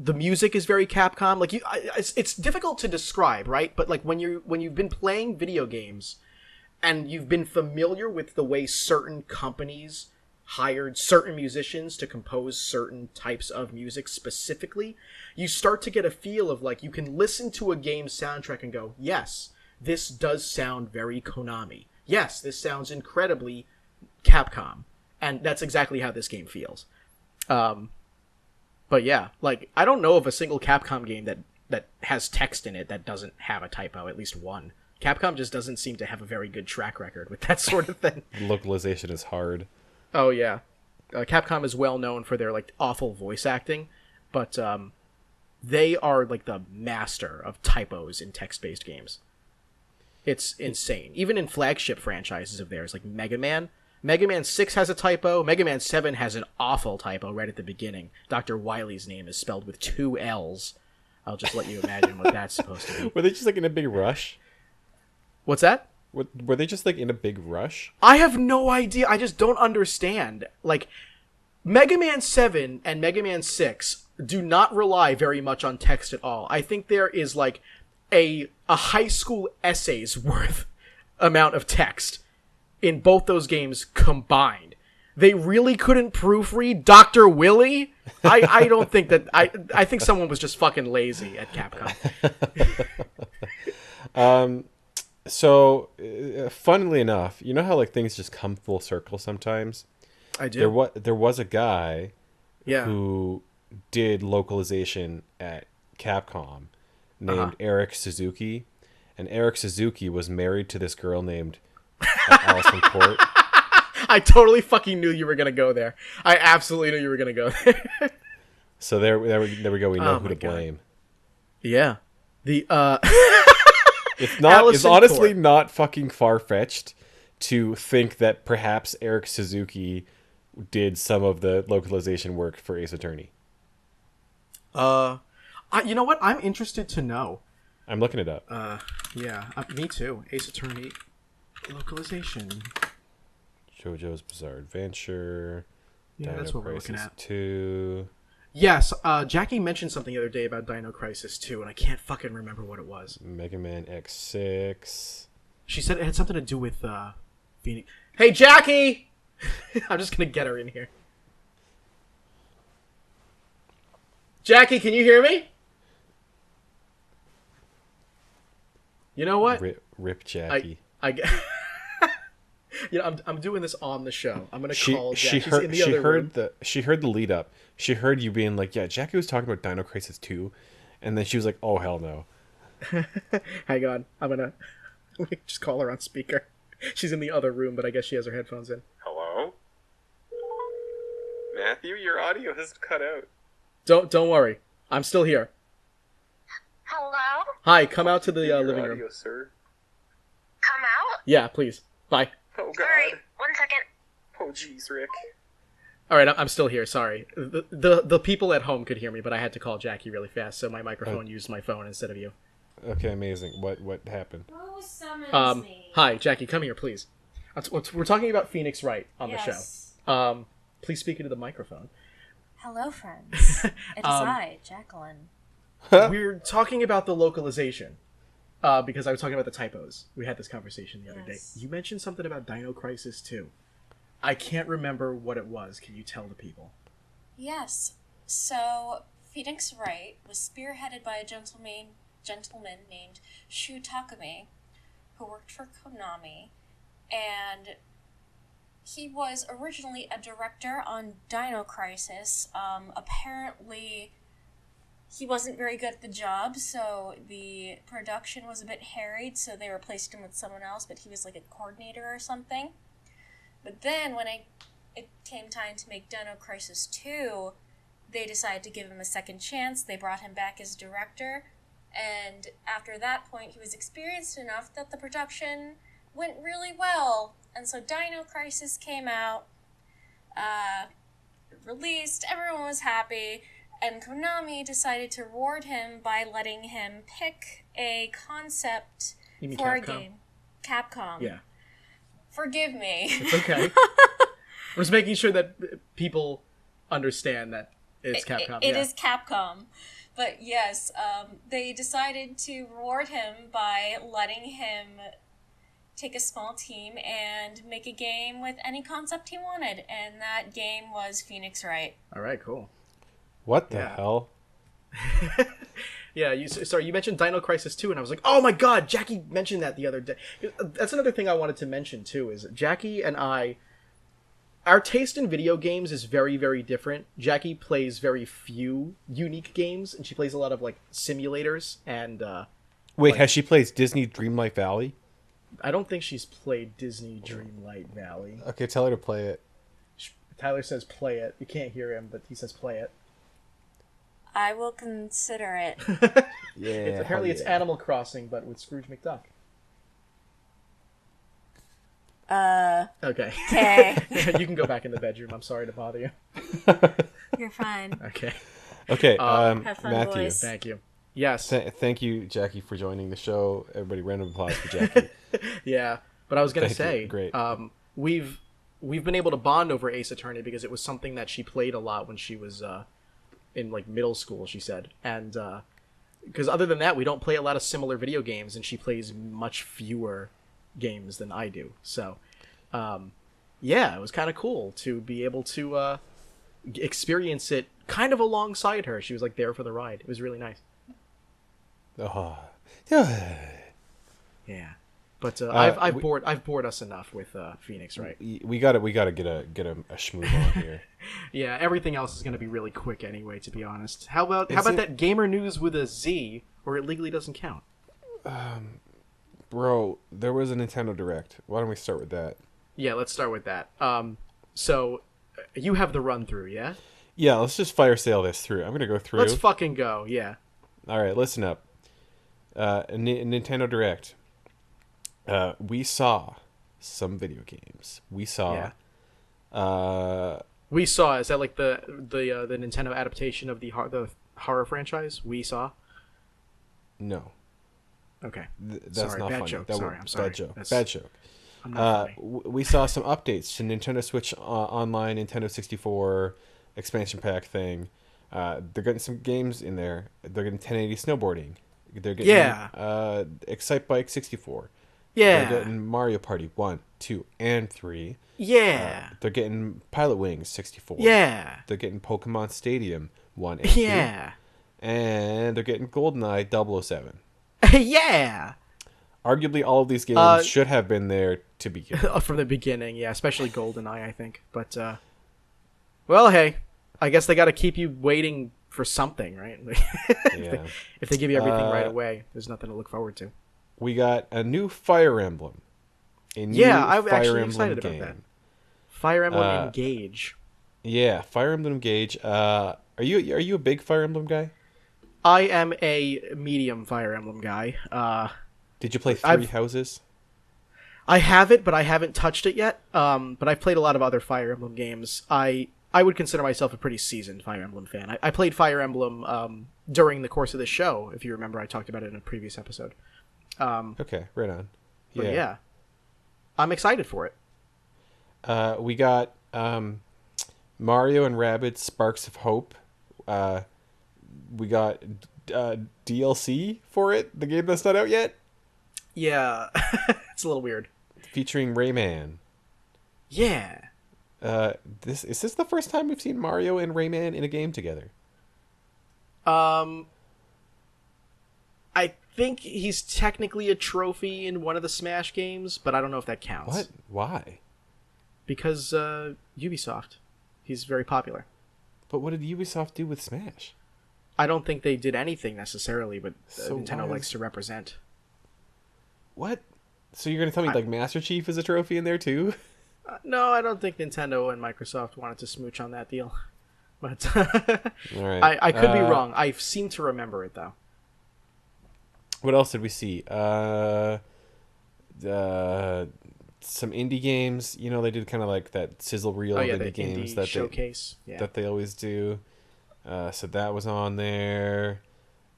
The music is very Capcom. Like it's difficult to describe, right? But like when you've been playing video games and you've been familiar with the way certain companies hired certain musicians to compose certain types of music specifically, you start to get a feel of, like, you can listen to a game's soundtrack and go, yes, this does sound very Konami. Yes, this sounds incredibly Capcom. And that's exactly how this game feels. But yeah, like, I don't know of a single Capcom game that has text in it that doesn't have a typo, at least one. Capcom just doesn't seem to have a very good track record with that sort of thing. Localization is hard. Oh, yeah. Capcom is well known for their, like, awful voice acting, but they are, like, the master of typos in text-based games. It's insane. Even in flagship franchises of theirs, like Mega Man. Mega Man 6 has a typo. Mega Man 7 has an awful typo right at the beginning. Dr. Wily's name is spelled with 2 L's. I'll just let you imagine what that's supposed to be. Were they just, like, in a big rush? What's that? Were they just, like, in a big rush? I have no idea. I just don't understand. Like, Mega Man 7 and Mega Man 6 do not rely very much on text at all. I think there is like a high school essay's worth amount of text in both those games combined. They really couldn't proofread Dr. Willy? I don't think that... I think someone was just fucking lazy at Capcom. So, funnily enough, you know how like things just come full circle sometimes? I do. There was a guy Yeah. who did localization at Capcom named Eric Suzuki, and Eric Suzuki was married to this girl named Allison Port. I totally fucking knew you were gonna go there. I absolutely knew you were gonna go there. So there we go. We know who to God. blame. Yeah. The It's not. Allison It's honestly Port. not fucking far fetched to think that perhaps Eric Suzuki did some of the localization work for Ace Attorney. you know what? I'm interested to know. I'm looking it up. Yeah, me too. Ace Attorney localization. JoJo's Bizarre Adventure. Yeah, Dino that's what we're Crisis looking at. 2. Yes, Jackie mentioned something the other day about Dino Crisis 2, and I can't fucking remember what it was. Mega Man X6. She said it had something to do with Phoenix. Hey, Jackie! I'm just gonna get her in here. Jackie, can you hear me? You know what? Rip Jackie. You know, I'm doing this on the show. I'm gonna call Jackie. She heard, in the other room. she heard the lead up. She heard you being like, yeah, Jackie was talking about Dino Crisis 2, and then she was like, oh hell no. Hang on, I'm gonna just call her on speaker. She's in the other room, but I guess she has her headphones in. Hello? Matthew, your audio has cut out. Don't worry, I'm still here. Hello? Hi, come out to the living room. Sir. Come out? Yeah, please. Bye. Oh Alright, 1 second. Oh jeez, Rick. All right, I'm still here. Sorry, the people at home could hear me, but I had to call Jackie really fast, so my microphone used my phone instead of you. Okay, amazing. What happened? Who summons me? Hi, Jackie, come here, please. We're talking about Phoenix Wright on the show. Please speak into the microphone. Hello, friends. It is I, Jacqueline. We're talking about the localization. Because I was talking about the typos. We had this conversation the other day. You mentioned something about Dino Crisis 2. I can't remember what it was. Can you tell the people? Yes. So, Phoenix Wright was spearheaded by a gentleman named Shu Takumi, who worked for Konami, and he was originally a director on Dino Crisis. Apparently, he wasn't very good at the job, so the production was a bit harried, so they replaced him with someone else, but he was like a coordinator or something. But then, when it came time to make Dino Crisis 2, they decided to give him a second chance. They brought him back as director, and after that point, he was experienced enough that the production went really well. And so Dino Crisis came out, released, everyone was happy, and Konami decided to reward him by letting him pick a concept You mean for a Capcom? game. Capcom. Yeah. Forgive me. It's okay. We're just making sure that people understand that it's Capcom. It is Capcom. But yes, they decided to reward him by letting him take a small team and make a game with any concept he wanted. And that game was Phoenix Wright. All right, cool. What the Yeah. hell? Yeah, you mentioned Dino Crisis 2, and I was like, oh my god, Jackie mentioned that the other day. That's another thing I wanted to mention, too, is Jackie and our taste in video games is very, very different. Jackie plays very few unique games, and she plays a lot of, like, simulators, and, Wait, has she played Disney Dreamlight Valley? I don't think she's played Disney Dreamlight Valley. Okay, tell her to play it. Tyler says play it. You can't hear him, but he says play it. I will consider it. Yeah. Apparently it's Animal Crossing, but with Scrooge McDuck. Okay. Okay. You can go back in the bedroom. I'm sorry to bother you. You're fine. Okay. Okay, Have fun, Matthew. boys. Thank you. Yes. Thank you, Jackie, for joining the show. Everybody, round of applause for Jackie. Yeah. But I was gonna Thank you. say, Great. we've been able to bond over Ace Attorney because it was something that she played a lot when she was in like middle school, she said. And because other than that, we don't play a lot of similar video games, and she plays much fewer games than I do. So, yeah, it was kind of cool to be able to experience it kind of alongside her. She was like there for the ride. It was really nice. Oh. Yeah. But I've bored us enough with Phoenix Wright. We gotta get a schmooze on here. Yeah, everything else is gonna be really quick anyway. To be honest, how about that gamer news with a Z, or it legally doesn't count? Bro, there was a Nintendo Direct. Why don't we start with that? Yeah, let's start with that. So you have the run through, yeah? Yeah, let's just fire sale this through. I'm gonna go through. Let's fucking go. Yeah. All right, listen up. Nintendo Direct. We saw some video games. We saw. Yeah. We saw. Is that like the Nintendo adaptation of the horror franchise? We saw. No. Okay. That's sorry, not bad funny. joke. Sorry, I'm sorry. Bad joke. Bad joke. I'm not funny. We saw some updates to Nintendo Switch Online, Nintendo 64 expansion pack thing. They're getting some games in there. They're getting 1080 snowboarding. They're getting Excite Bike 64. Yeah. They're getting Mario Party 1, 2, and 3. Yeah. They're getting Pilot Wings 64. Yeah. They're getting Pokemon Stadium 1 and 2. Yeah. And they're getting GoldenEye 007. Yeah. Arguably, all of these games should have been there to begin. From the beginning, yeah, especially GoldenEye, I think. But, well, hey, I guess they got to keep you waiting for something, right? Yeah. If they give you everything right away, there's nothing to look forward to. We got a new Fire Emblem. I'm actually excited about that. Fire Emblem Engage. Yeah, Fire Emblem Engage. Are you a big Fire Emblem guy? I am a medium Fire Emblem guy. Did you play Three Houses? I have it, but I haven't touched it yet. But I've played a lot of other Fire Emblem games. I would consider myself a pretty seasoned Fire Emblem fan. I played Fire Emblem during the course of this show. If you remember, I talked about it in a previous episode. Okay, right on. But yeah, I'm excited for it. We got Mario and Rabbids Sparks of Hope. We got DLC for it, the game that's not out yet. Yeah, it's a little weird. Featuring Rayman. Yeah. Is this the first time we've seen Mario and Rayman in a game together? I think he's technically a trophy in one of the Smash games, but I don't know if that counts. What? Why? Because Ubisoft. He's very popular. But what did Ubisoft do with Smash? I don't think they did anything necessarily, but Nintendo likes to represent. What? So you're going to tell me like Master Chief is a trophy in there too? No, I don't think Nintendo and Microsoft wanted to smooch on that deal. But all right. I could be wrong. I seem to remember it though. What else did we see? Some indie games. You know, they did kind of like that sizzle reel of indie games that showcase that they always do. So that was on there.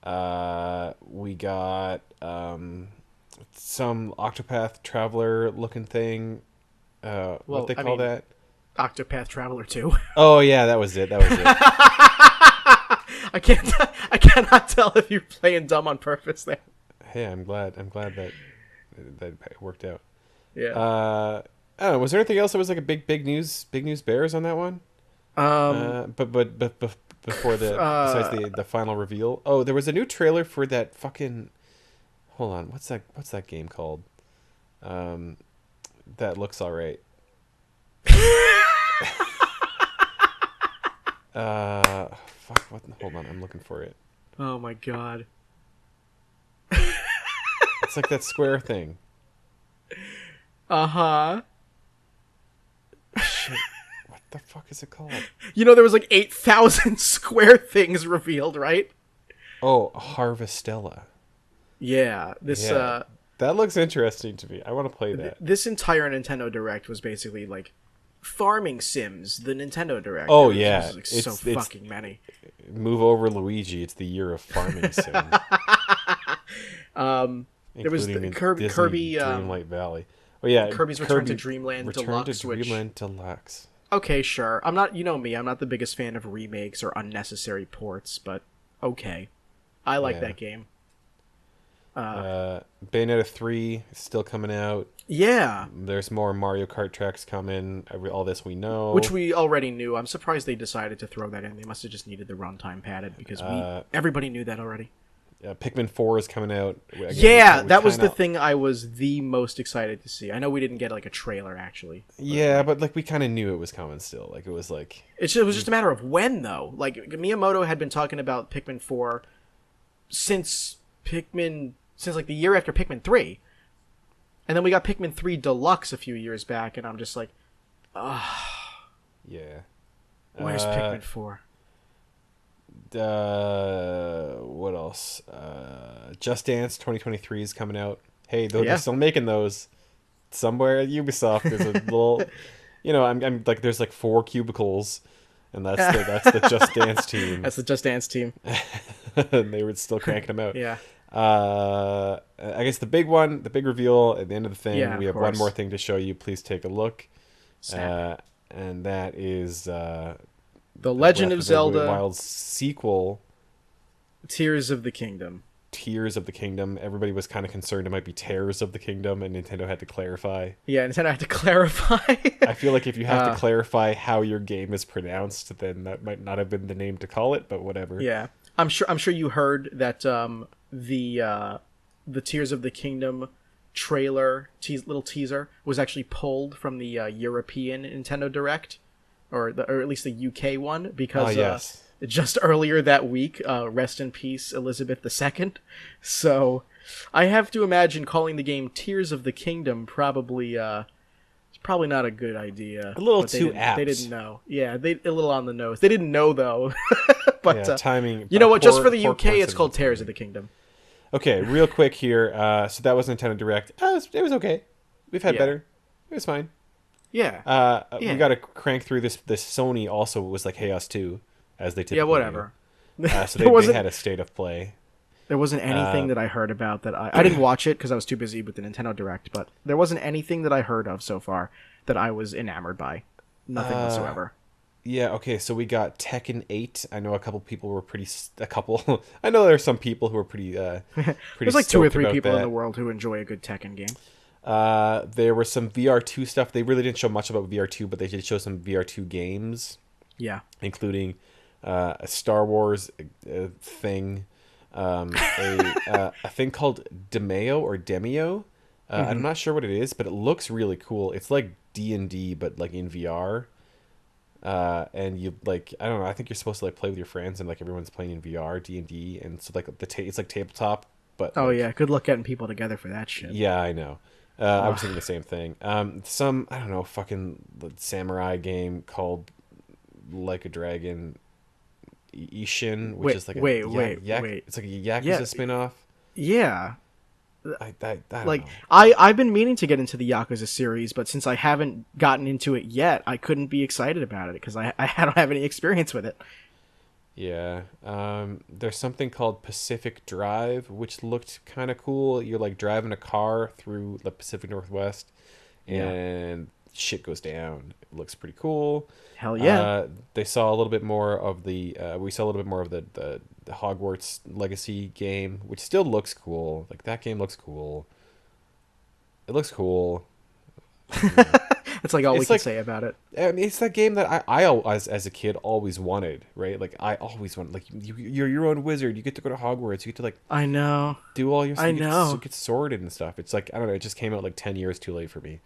We got some Octopath Traveler looking thing. What they call that? Octopath Traveler 2. Oh yeah, that was it. I cannot tell if you're playing dumb on purpose there. Hey, I'm glad that it worked out. Yeah. I don't know. Was there anything else that was like a big news bears on that one? But before besides the final reveal. Oh, there was a new trailer for that fucking. Hold on, what's that game called? That looks alright. Fuck. What? Hold on, I'm looking for it. Oh my god. It's like that square thing. Uh-huh. Shit. What the fuck is it called? You know, there was like 8,000 square things revealed, right? Oh, Harvestella. Yeah. That looks interesting to me. I want to play that. This entire Nintendo Direct was basically like farming sims, the Nintendo Direct. Oh, yeah. It's fucking many. Move over, Luigi. It's the year of farming sim. There was the Kirby Dreamlight Valley. Oh yeah, Kirby's Return to Dreamland Return Deluxe, to Dreamland Deluxe. Okay, sure. I'm not, you know me, I'm not the biggest fan of remakes or unnecessary ports, but okay. I like that game. Bayonetta 3 is still coming out. Yeah. There's more Mario Kart tracks coming. All this we know. Which we already knew. I'm surprised they decided to throw that in. They must have just needed the runtime padded because everybody knew that already. Pikmin 4 is coming out. Again, yeah, that was the thing I was the most excited to see. I know we didn't get like a trailer actually. But like we kind of knew it was coming still. Like it was like it was just a matter of when though. Like Miyamoto had been talking about Pikmin 4 since like the year after Pikmin 3. And then we got Pikmin 3 Deluxe a few years back and I'm just like, yeah. Where's Pikmin 4? What else? Just Dance 2023 is coming out. Hey, they're still making those somewhere at Ubisoft. There's a little, I'm like, there's like 4 cubicles, and that's the Just Dance team. That's the Just Dance team. And they were still cranking them out. Yeah. I guess the big reveal at the end of the thing. Yeah, we have one more thing to show you. Please take a look. And that is The Legend of Zelda Wild sequel, Tears of the Kingdom. Tears of the Kingdom. Everybody was kind of concerned it might be Tears of the Kingdom, and Nintendo had to clarify. Yeah, Nintendo had to clarify. I feel like if you have to clarify how your game is pronounced, then that might not have been the name to call it, but whatever. Yeah, I'm sure you heard that the Tears of the Kingdom trailer, little teaser, was actually pulled from the European Nintendo Direct, or at least the UK one, because just earlier that week, rest in peace Elizabeth II. So I have to imagine calling the game Tears of the Kingdom probably it's probably not a good idea. A little too apt. They didn't know. Yeah, a little on the nose. They didn't know though. But timing. You know what? Just for the UK, it's called Tears of the Kingdom. Okay, real quick here. So that was Nintendo Direct. It was okay. We've had better. It was fine. Yeah. We got to crank through this. This Sony also was like Chaos 2, as they typically Yeah, whatever. Do. So they had a state of play. There wasn't anything that I heard about that I didn't watch it because I was too busy with the Nintendo Direct, but there wasn't anything that I heard of so far that I was enamored by. Nothing whatsoever. Yeah, okay, so we got Tekken 8. I know a couple people were I know there are some people who are pretty There's like 2 or 3 people in the world who enjoy a good Tekken game. There was some VR2 stuff. They really didn't show much about VR2, but they did show some VR2 games. Yeah. Including a Star Wars thing, a thing called Demeo or Demio. I'm not sure what it is, but it looks really cool. It's like D&D, but like in VR. And you like, I don't know, I think you're supposed to like play with your friends and like everyone's playing in VR D&D, and so like it's like tabletop, but yeah, good luck getting people together for that shit. Yeah, I know. I was thinking the same thing. Some, I don't know, fucking samurai game called Like a Dragon Ishin, which is like wait. It's like a Yakuza spin-off. Yeah. I don't like know. I've been meaning to get into the Yakuza series, but since I haven't gotten into it yet, I couldn't be excited about it because I don't have any experience with it. Yeah. There's something called Pacific Drive, which looked kind of cool. You're like driving a car through the Pacific Northwest, and shit goes down. It looks pretty cool. Hell yeah. They saw a little bit more of the the Hogwarts Legacy game, which still looks cool. Like that game looks cool. It looks cool. That's like all we can say about it. I mean, it's that game that I as a kid always wanted, right? Like I always wanted, like you're your own wizard. You get to go to Hogwarts. You get to like I know do all your stuff. I know get sorted and stuff. It's like I don't know. It just came out like 10 years too late for me.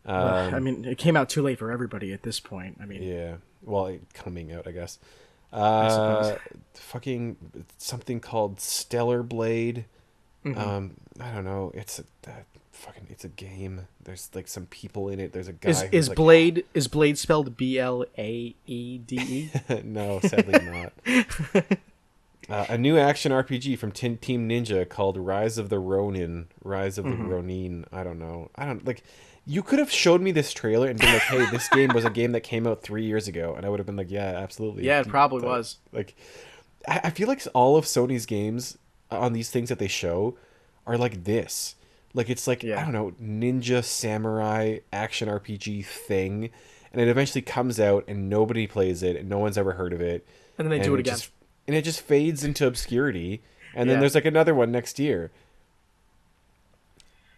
I mean, it came out too late for everybody at this point. I mean, yeah. Well, coming out, I guess. I suppose. Fucking something called Stellar Blade. Mm-hmm. I don't know. It's a game. There's like some people in it. There's a guy. Is Blade spelled BLAEDE? No, sadly not. A new action RPG from Team Ninja called Rise of the Ronin. Rise of the Ronin. I don't know. Like. You could have showed me this trailer and been like, "Hey, this game was a game that came out 3 years ago," and I would have been like, "Yeah, absolutely." Yeah, it probably was. Like, I feel like all of Sony's games on these things that they show are like this. Like it's like I don't know, ninja samurai action RPG thing, and it eventually comes out and nobody plays it and no one's ever heard of it. And then they do it again. And it just fades into obscurity. And then there's like another one next year.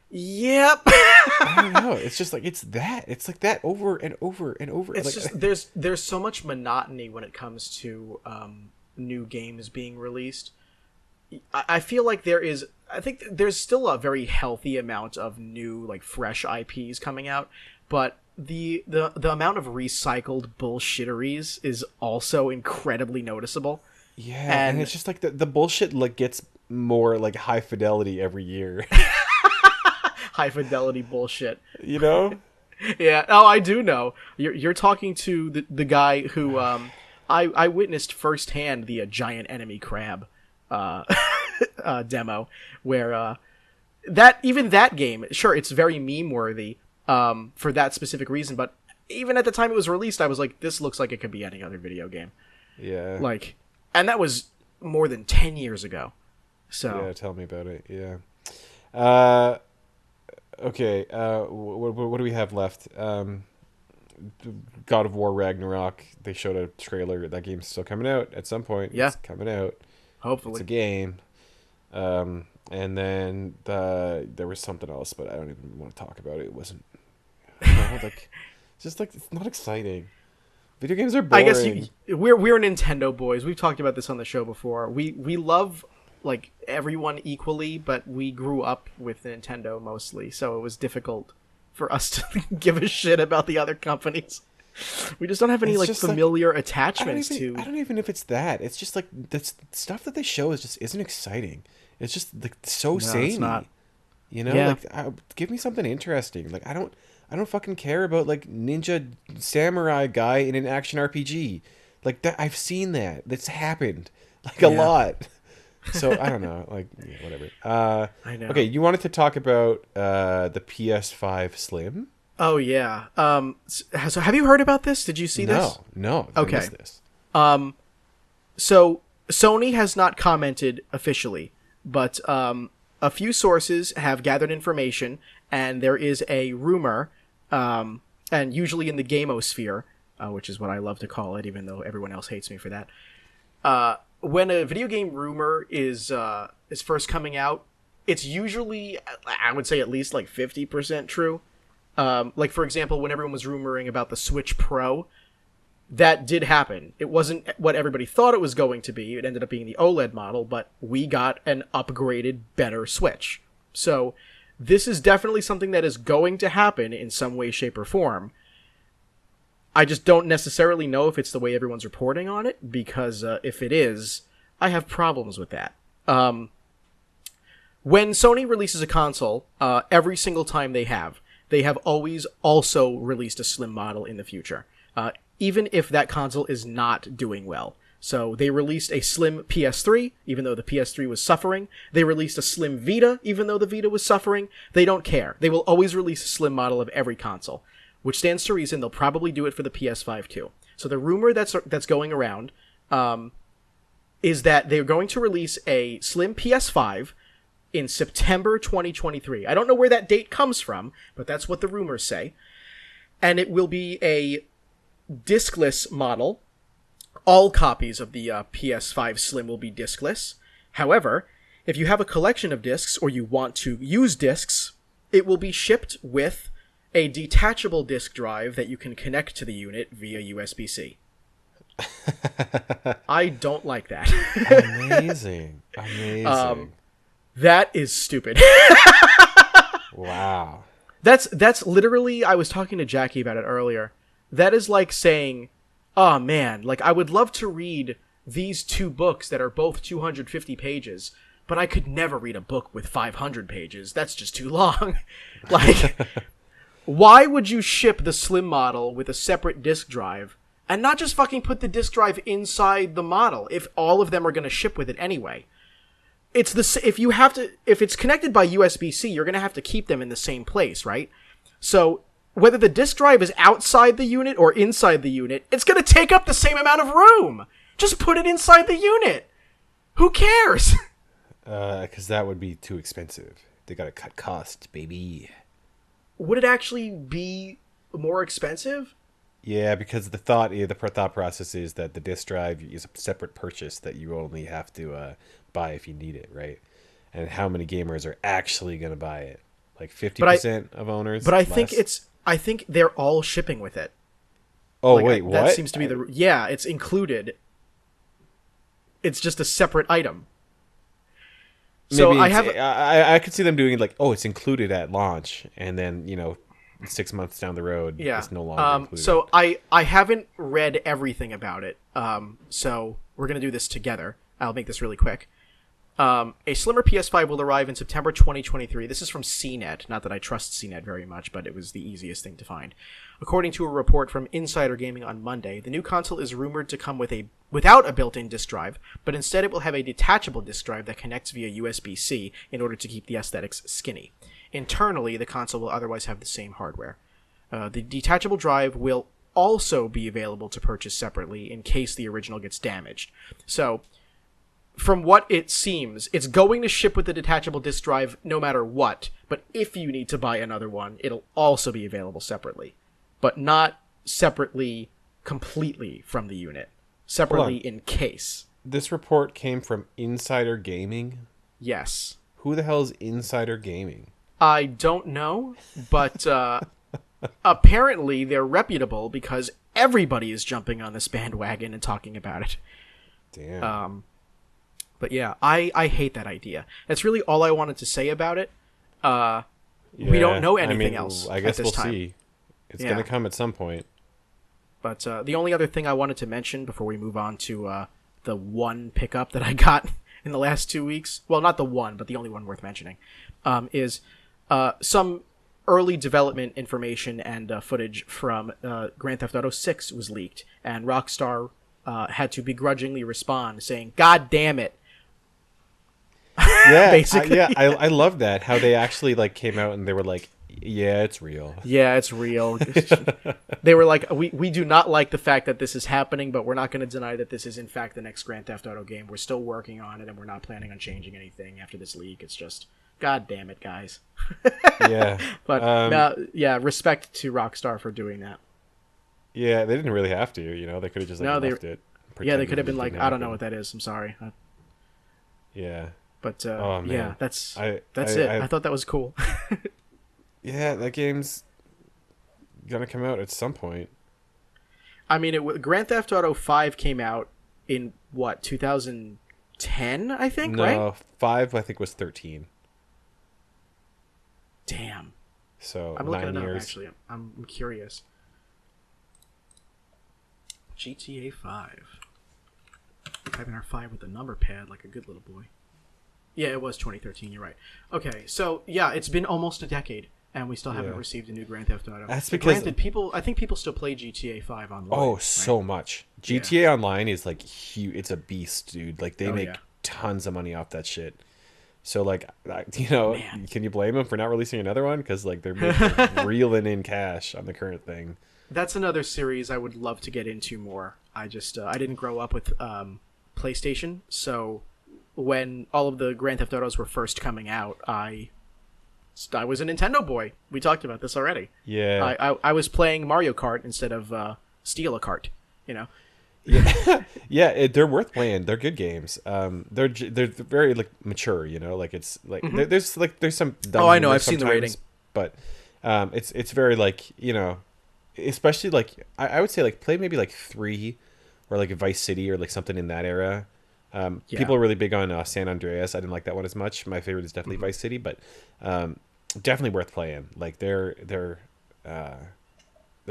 Yep. I don't know. It's just like it's like that over and over and over. It's like, just there's so much monotony when it comes to new games being released. I feel like I think there's still a very healthy amount of new, like, fresh IPs coming out, but the amount of recycled bullshitteries is also incredibly noticeable. Yeah, and it's just like the bullshit like gets more like high fidelity every year. High fidelity bullshit. You know? Yeah. Oh, I do know. You're talking to the guy who I witnessed firsthand the giant enemy crab demo, where that game, sure, it's very meme worthy for that specific reason, but even at the time it was released, I was like, this looks like it could be any other video game. Yeah. Like, and that was more than 10 years ago. So yeah, tell me about it. Yeah. Okay. What do we have left? God of War Ragnarok. They showed a trailer. That game's still coming out at some point. Yeah. It's coming out. Hopefully. It's a game. And then there was something else, but I don't even want to talk about it. It wasn't, like, just like, it's not exciting. Video games are boring. I guess we're Nintendo boys. We've talked about this on the show before. We love, like, everyone equally, but we grew up with Nintendo mostly, so it was difficult for us to give a shit about the other companies. We just don't have any familiar attachments to. I don't even know if it's that. It's just like the stuff that they show isn't exciting. It's just like so samey. It's not. You know, like give me something interesting. Like I don't fucking care about like ninja samurai guy in an action RPG. Like that, I've seen that. That's happened like a lot. So I don't know. Like whatever. I know. Okay, you wanted to talk about the PS5 Slim. Oh yeah. So have you heard about this? Did you see this? No. Okay. I missed this. So Sony has not commented officially, but a few sources have gathered information, and there is a rumor, and usually in the gamosphere, which is what I love to call it, even though everyone else hates me for that. When a video game rumor is first coming out, it's usually, I would say, at least like 50% true. Like, for example, when everyone was rumoring about the Switch Pro, that did happen. It wasn't what everybody thought it was going to be. It ended up being the OLED model, but we got an upgraded, better Switch. So this is definitely something that is going to happen in some way, shape, or form. I just don't necessarily know if it's the way everyone's reporting on it, because if it is, I have problems with that. When Sony releases a console, every single time they have always also released a slim model in the future, even if that console is not doing well. So they released a slim PS3, even though the PS3 was suffering. They released a slim Vita, even though the Vita was suffering. They don't care. They will always release a slim model of every console, which stands to reason they'll probably do it for the PS5 too. So the rumor that's going around is that they're going to release a slim PS5 in September 2023. I don't know where that date comes from, but that's what the rumors say. And it will be a discless model. All copies of the PS5 Slim will be discless. However, if you have a collection of discs or you want to use discs, it will be shipped with a detachable disk drive that you can connect to the unit via USB-C. I don't like that. Amazing. That is stupid. Wow. That's literally, I was talking to Jackie about it earlier. That is like saying, oh man, like I would love to read these two books that are both 250 pages, but I could never read a book with 500 pages. That's just too long. Like, why would you ship the slim model with a separate disk drive and not just fucking put the disk drive inside the model if all of them are going to ship with it anyway? It's if it's connected by USB-C, you're going to have to keep them in the same place, right? So whether the disk drive is outside the unit or inside the unit, it's going to take up the same amount of room. Just put it inside the unit. Who cares? Because that would be too expensive. They gotta cut costs, baby. Would it actually be more expensive? Yeah, because the thought process is that the disk drive is a separate purchase that you only have to buy if you need it, right? And how many gamers are actually going to buy it? Like 50% of owners. But I less? think they're all shipping with it. Oh Like, wait, what? That seems to be yeah, it's included. It's just a separate item. So Maybe I I could see them doing it like, oh, it's included at launch, and then 6 months down the road, it's no longer included. So I haven't read everything about it. So we're gonna do this together. I'll make this really quick. A slimmer PS5 will arrive in September 2023. This is from CNET. Not that I trust CNET very much, but it was the easiest thing to find. According to a report from Insider Gaming on Monday, the new console is rumored to come without a built-in disk drive, but instead it will have a detachable disk drive that connects via USB-C in order to keep the aesthetics skinny. Internally, the console will otherwise have the same hardware. The detachable drive will also be available to purchase separately in case the original gets damaged. So, from what it seems, it's going to ship with the detachable disk drive no matter what, but if you need to buy another one, it'll also be available separately. But not separately completely from the unit. Separately in case. This report came from Insider Gaming? Yes. Who the hell is Insider Gaming? I don't know, but apparently they're reputable because everybody is jumping on this bandwagon and talking about it. Damn. But yeah, I hate that idea. That's really all I wanted to say about it. We don't know anything else I guess at this time. See. It's going to come at some point. But the only other thing I wanted to mention before we move on to the one pickup that I got in the last 2 weeks, well, not the one, but the only one worth mentioning, is some early development information and footage from Grand Theft Auto 6 was leaked, and Rockstar had to begrudgingly respond, saying, "God damn it." Yeah, basically. I love that, how they actually came out and they were like, yeah, it's real. Yeah, it's real. They were like, we do not like the fact that this is happening, but we're not going to deny that this is in fact the next Grand Theft Auto game. We're still working on it, and we're not planning on changing anything after this leak. It's just, God damn it, guys. Yeah. But, respect to Rockstar for doing that. Yeah, they didn't really have to, They could have just left it. Yeah, they could have been like, I don't know what that is. I'm sorry. Yeah. But, oh, man. yeah, that's it. I thought that was cool. Yeah, that game's gonna come out at some point. I mean, Grand Theft Auto 5 came out in, 2010, I think, right? No, 5, I think, was 13. Damn. So, I'm 9 looking it years. up, actually. I'm curious. GTA 5. Typing our 5 with the number pad like a good little boy. Yeah, it was 2013, you're right. Okay, so, yeah, it's been almost a decade, and we still haven't received a new Grand Theft Auto. That's because... Granted, I think people still play GTA 5 online. Oh, right? so much. GTA Online is, huge. It's a beast, dude. They make yeah. tons of money off that shit. So, Man. can you blame them for not releasing another one? Because, they're reeling in cash on the current thing. That's another series I would love to get into more. I just, I didn't grow up with PlayStation, so when all of the Grand Theft Autos were first coming out, I was a Nintendo boy. We talked about this already. Yeah. I was playing Mario Kart instead of Steal a Kart, Yeah, they're worth playing. They're good games. They're very mature. It's Mm-hmm. there's some. Oh, I know. I've seen the rating, but it's very especially I would say play maybe 3 or Vice City or something in that era. People are really big on San Andreas. I didn't like that one as much. My favorite is definitely Vice City, but definitely worth playing. They're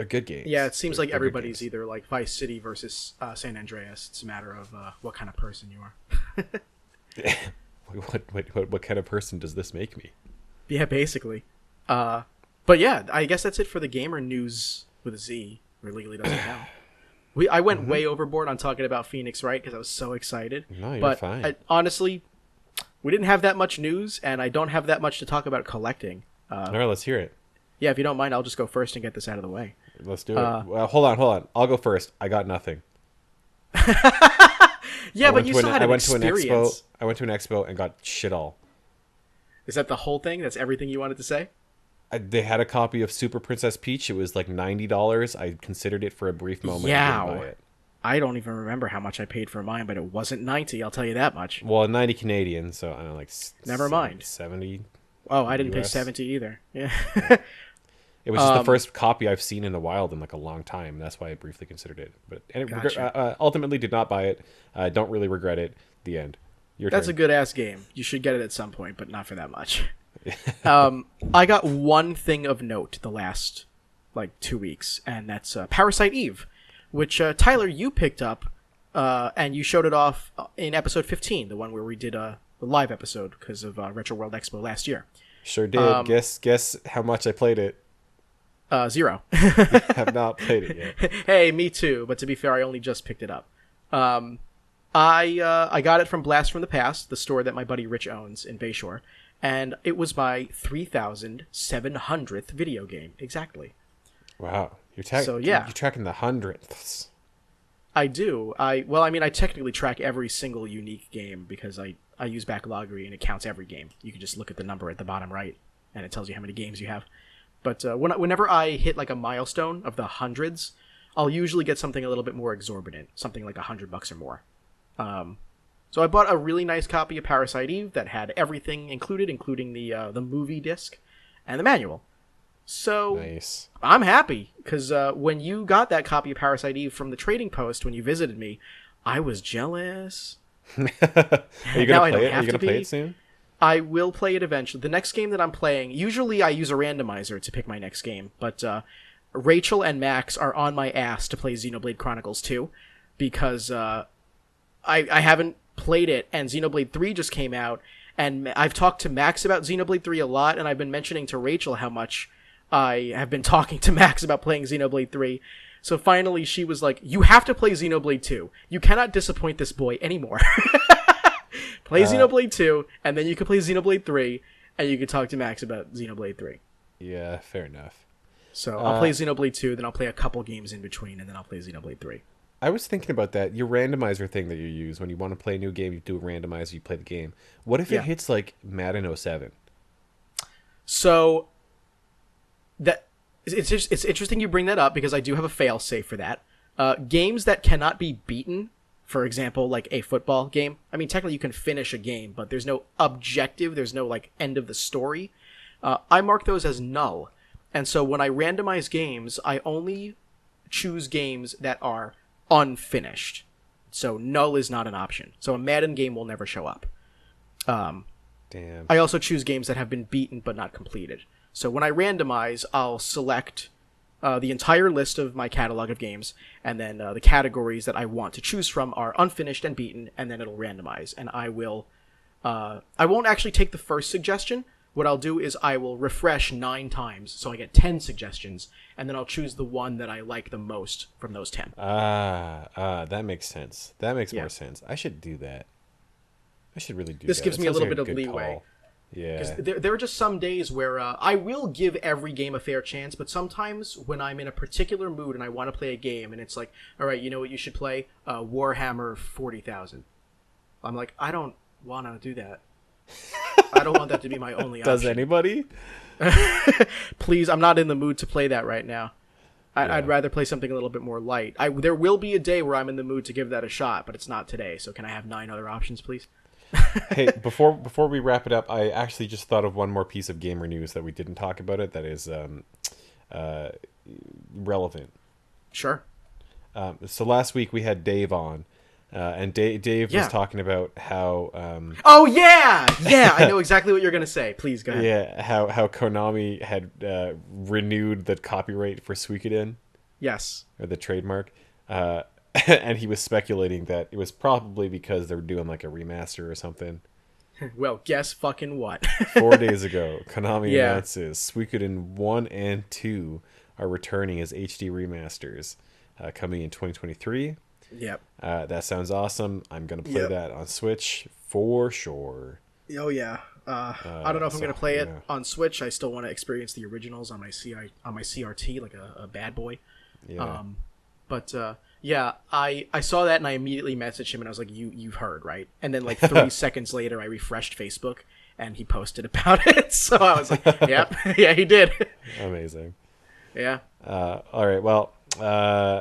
good games. Yeah, it seems they're everybody's either Vice City versus San Andreas. It's a matter of what kind of person you are. What kind of person does this make me? Yeah, basically. But yeah, I guess that's it for the gamer news with a Z. Or legally doesn't count. I went way overboard on talking about Phoenix Wright because I was so excited. No, you're fine. Honestly, we didn't have that much news, and I don't have that much to talk about collecting. All right, let's hear it. Yeah, if you don't mind, I'll just go first and get this out of the way. Let's do it. Well, hold on. I'll go first. I got nothing. Yeah, but you still had an experience. I went to an expo and got shit all. Is that the whole thing? That's everything you wanted to say? They had a copy of Super Princess Peach. It was like $90. I considered it for a brief moment and didn't buy it. I don't even remember how much I paid for mine, but it wasn't 90, I'll tell you that much. Well, 90 Canadian, so I don't know, like Never mind. 70. Oh, I didn't pay US. 70 either. Yeah. It was just the first copy I've seen in the wild in like a long time. That's why I briefly considered it. But ultimately did not buy it. I don't really regret it. The end. That's a good ass game. You should get it at some point, but not for that much. I got one thing of note the last like 2 weeks, and that's Parasite Eve, which Tyler, you picked up, and you showed it off in episode 15, the one where we did the live episode because of Retro World Expo last year. Sure did. Guess how much I played it. 0. Have not played it yet. Hey, me too. But to be fair, I only just picked it up. I got it from Blast from the Past, the store that my buddy Rich owns in Bayshore, and it was my 3,700th video game exactly. Wow, you're tracking the hundredths. I do. I technically track every single unique game because I use Backloggery and it counts every game. You can just look at the number at the bottom right, and it tells you how many games you have. But whenever I hit like a milestone of the hundreds, I'll usually get something a little bit more exorbitant, something like $100 or more. So I bought a really nice copy of Parasite Eve that had everything included, including the movie disc and the manual. So nice. I'm happy because when you got that copy of Parasite Eve from the Trading Post when you visited me, I was jealous. Are you gonna play it? Are you gonna play it soon? I will play it eventually. The next game that I'm playing, usually I use a randomizer to pick my next game, but Rachel and Max are on my ass to play Xenoblade Chronicles 2 because I haven't played it, and Xenoblade 3 just came out, and I've talked to Max about Xenoblade 3 a lot, and I've been mentioning to Rachel how much I have been talking to Max about playing Xenoblade 3. So finally she was like, you have to play Xenoblade 2. You cannot disappoint this boy anymore. Play Xenoblade 2, and then you can play Xenoblade 3, and you can talk to Max about Xenoblade 3. Yeah, fair enough. So I'll play Xenoblade 2, then I'll play a couple games in between, and then I'll play Xenoblade 3. I was thinking about that. Your randomizer thing that you use when you want to play a new game, you do a randomizer, you play the game. What if it hits like Madden 07? So it's interesting you bring that up because I do have a fail-safe for that. Games that cannot be beaten, for example, like a football game. I mean, technically you can finish a game, but there's no objective. There's no like end of the story. I mark those as null. And so when I randomize games, I only choose games that are unfinished. So null is not an option. So a Madden game will never show up. Damn. I also choose games that have been beaten but not completed. So when I randomize, I'll select the entire list of my catalog of games, and then the categories that I want to choose from are unfinished and beaten, and then it'll randomize. And I won't actually take the first suggestion. What I'll do is I will refresh 9 times, so I get 10 suggestions, and then I'll choose the one that I like the most from those 10. That makes sense. That makes more sense. I should do that. I should really do this that. Gives that me a little bit like of leeway. Call. Yeah. There are just some days where I will give every game a fair chance, but sometimes when I'm in a particular mood and I want to play a game, and it's like, all right, you know what you should play? Warhammer 40,000. I'm like, I don't want to do that. I don't want that to be my only option. Does anybody? Please, I'm not in the mood to play that right now. I'd rather play something a little bit more light. There will be a day where I'm in the mood to give that a shot, but it's not today. So can I have 9 other options, please? Hey, before we wrap it up, I actually just thought of one more piece of gamer news that we didn't talk about it that is relevant. Sure. So last week we had Dave on, and Dave was talking about how... oh, yeah! Yeah, I know exactly what you're going to say. Please, go ahead. Yeah, how Konami had renewed the copyright for Suikoden. Yes. Or the trademark. And he was speculating that it was probably because they were doing like a remaster or something. Well, guess fucking what? 4 days ago, Konami announces Suikoden 1 and 2 are returning as HD remasters, coming in 2023. Yep. That sounds awesome. I'm going to play that on Switch for sure. Oh, yeah. I don't know if I'm going to play it on Switch. I still want to experience the originals on my CRT like a bad boy. Yeah. Yeah, I saw that and I immediately messaged him and I was like, you've heard, right? And then like 3 seconds later, I refreshed Facebook and he posted about it. So I was like, yep, yeah, he did. Amazing. Yeah. All right. Well,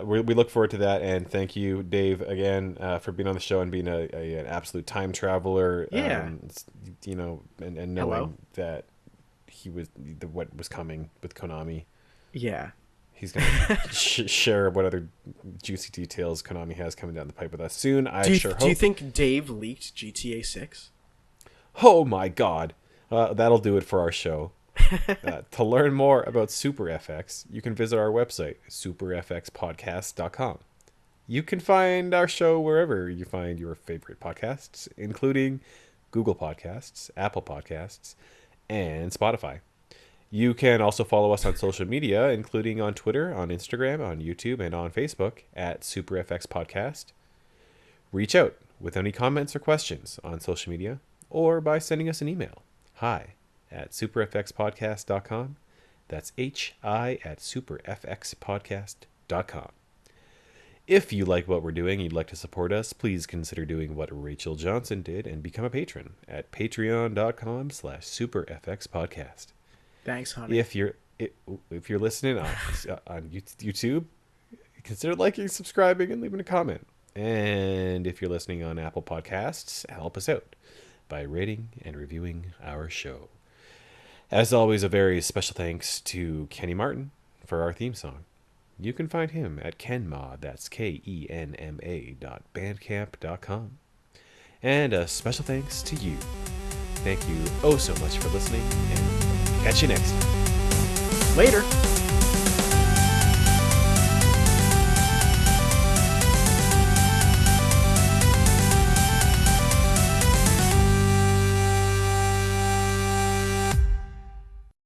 we look forward to that, and thank you, Dave, again for being on the show and being an absolute time traveler. Yeah. You know, and knowing Hello? that he was what was coming with Konami. Yeah. He's gonna share what other juicy details Konami has coming down the pipe with us soon. Do you think Dave leaked GTA 6? Oh my God, that'll do it for our show. To learn more about Super FX, you can visit our website, superfxpodcast.com. You can find our show wherever you find your favorite podcasts, including Google Podcasts, Apple Podcasts, and Spotify. You can also follow us on social media, including on Twitter, on Instagram, on YouTube, and on Facebook at SuperFX Reach out with any comments or questions on social media or by sending us an email. hi@superfxpodcast.com. That's hi@superfxpodcast.com. If you like what we're doing and you'd like to support us, please consider doing what Rachel Johnson did and become a patron at patreon.com/superfxpodcast. Thanks, honey. If you're listening on YouTube, consider liking, subscribing, and leaving a comment. And if you're listening on Apple Podcasts, help us out by rating and reviewing our show. As always, a very special thanks to Kenny Martin for our theme song. You can find him at Kenma, that's KENMA.bandcamp.com. And a special thanks to you. Thank you oh so much for listening, and catch you next time. Later.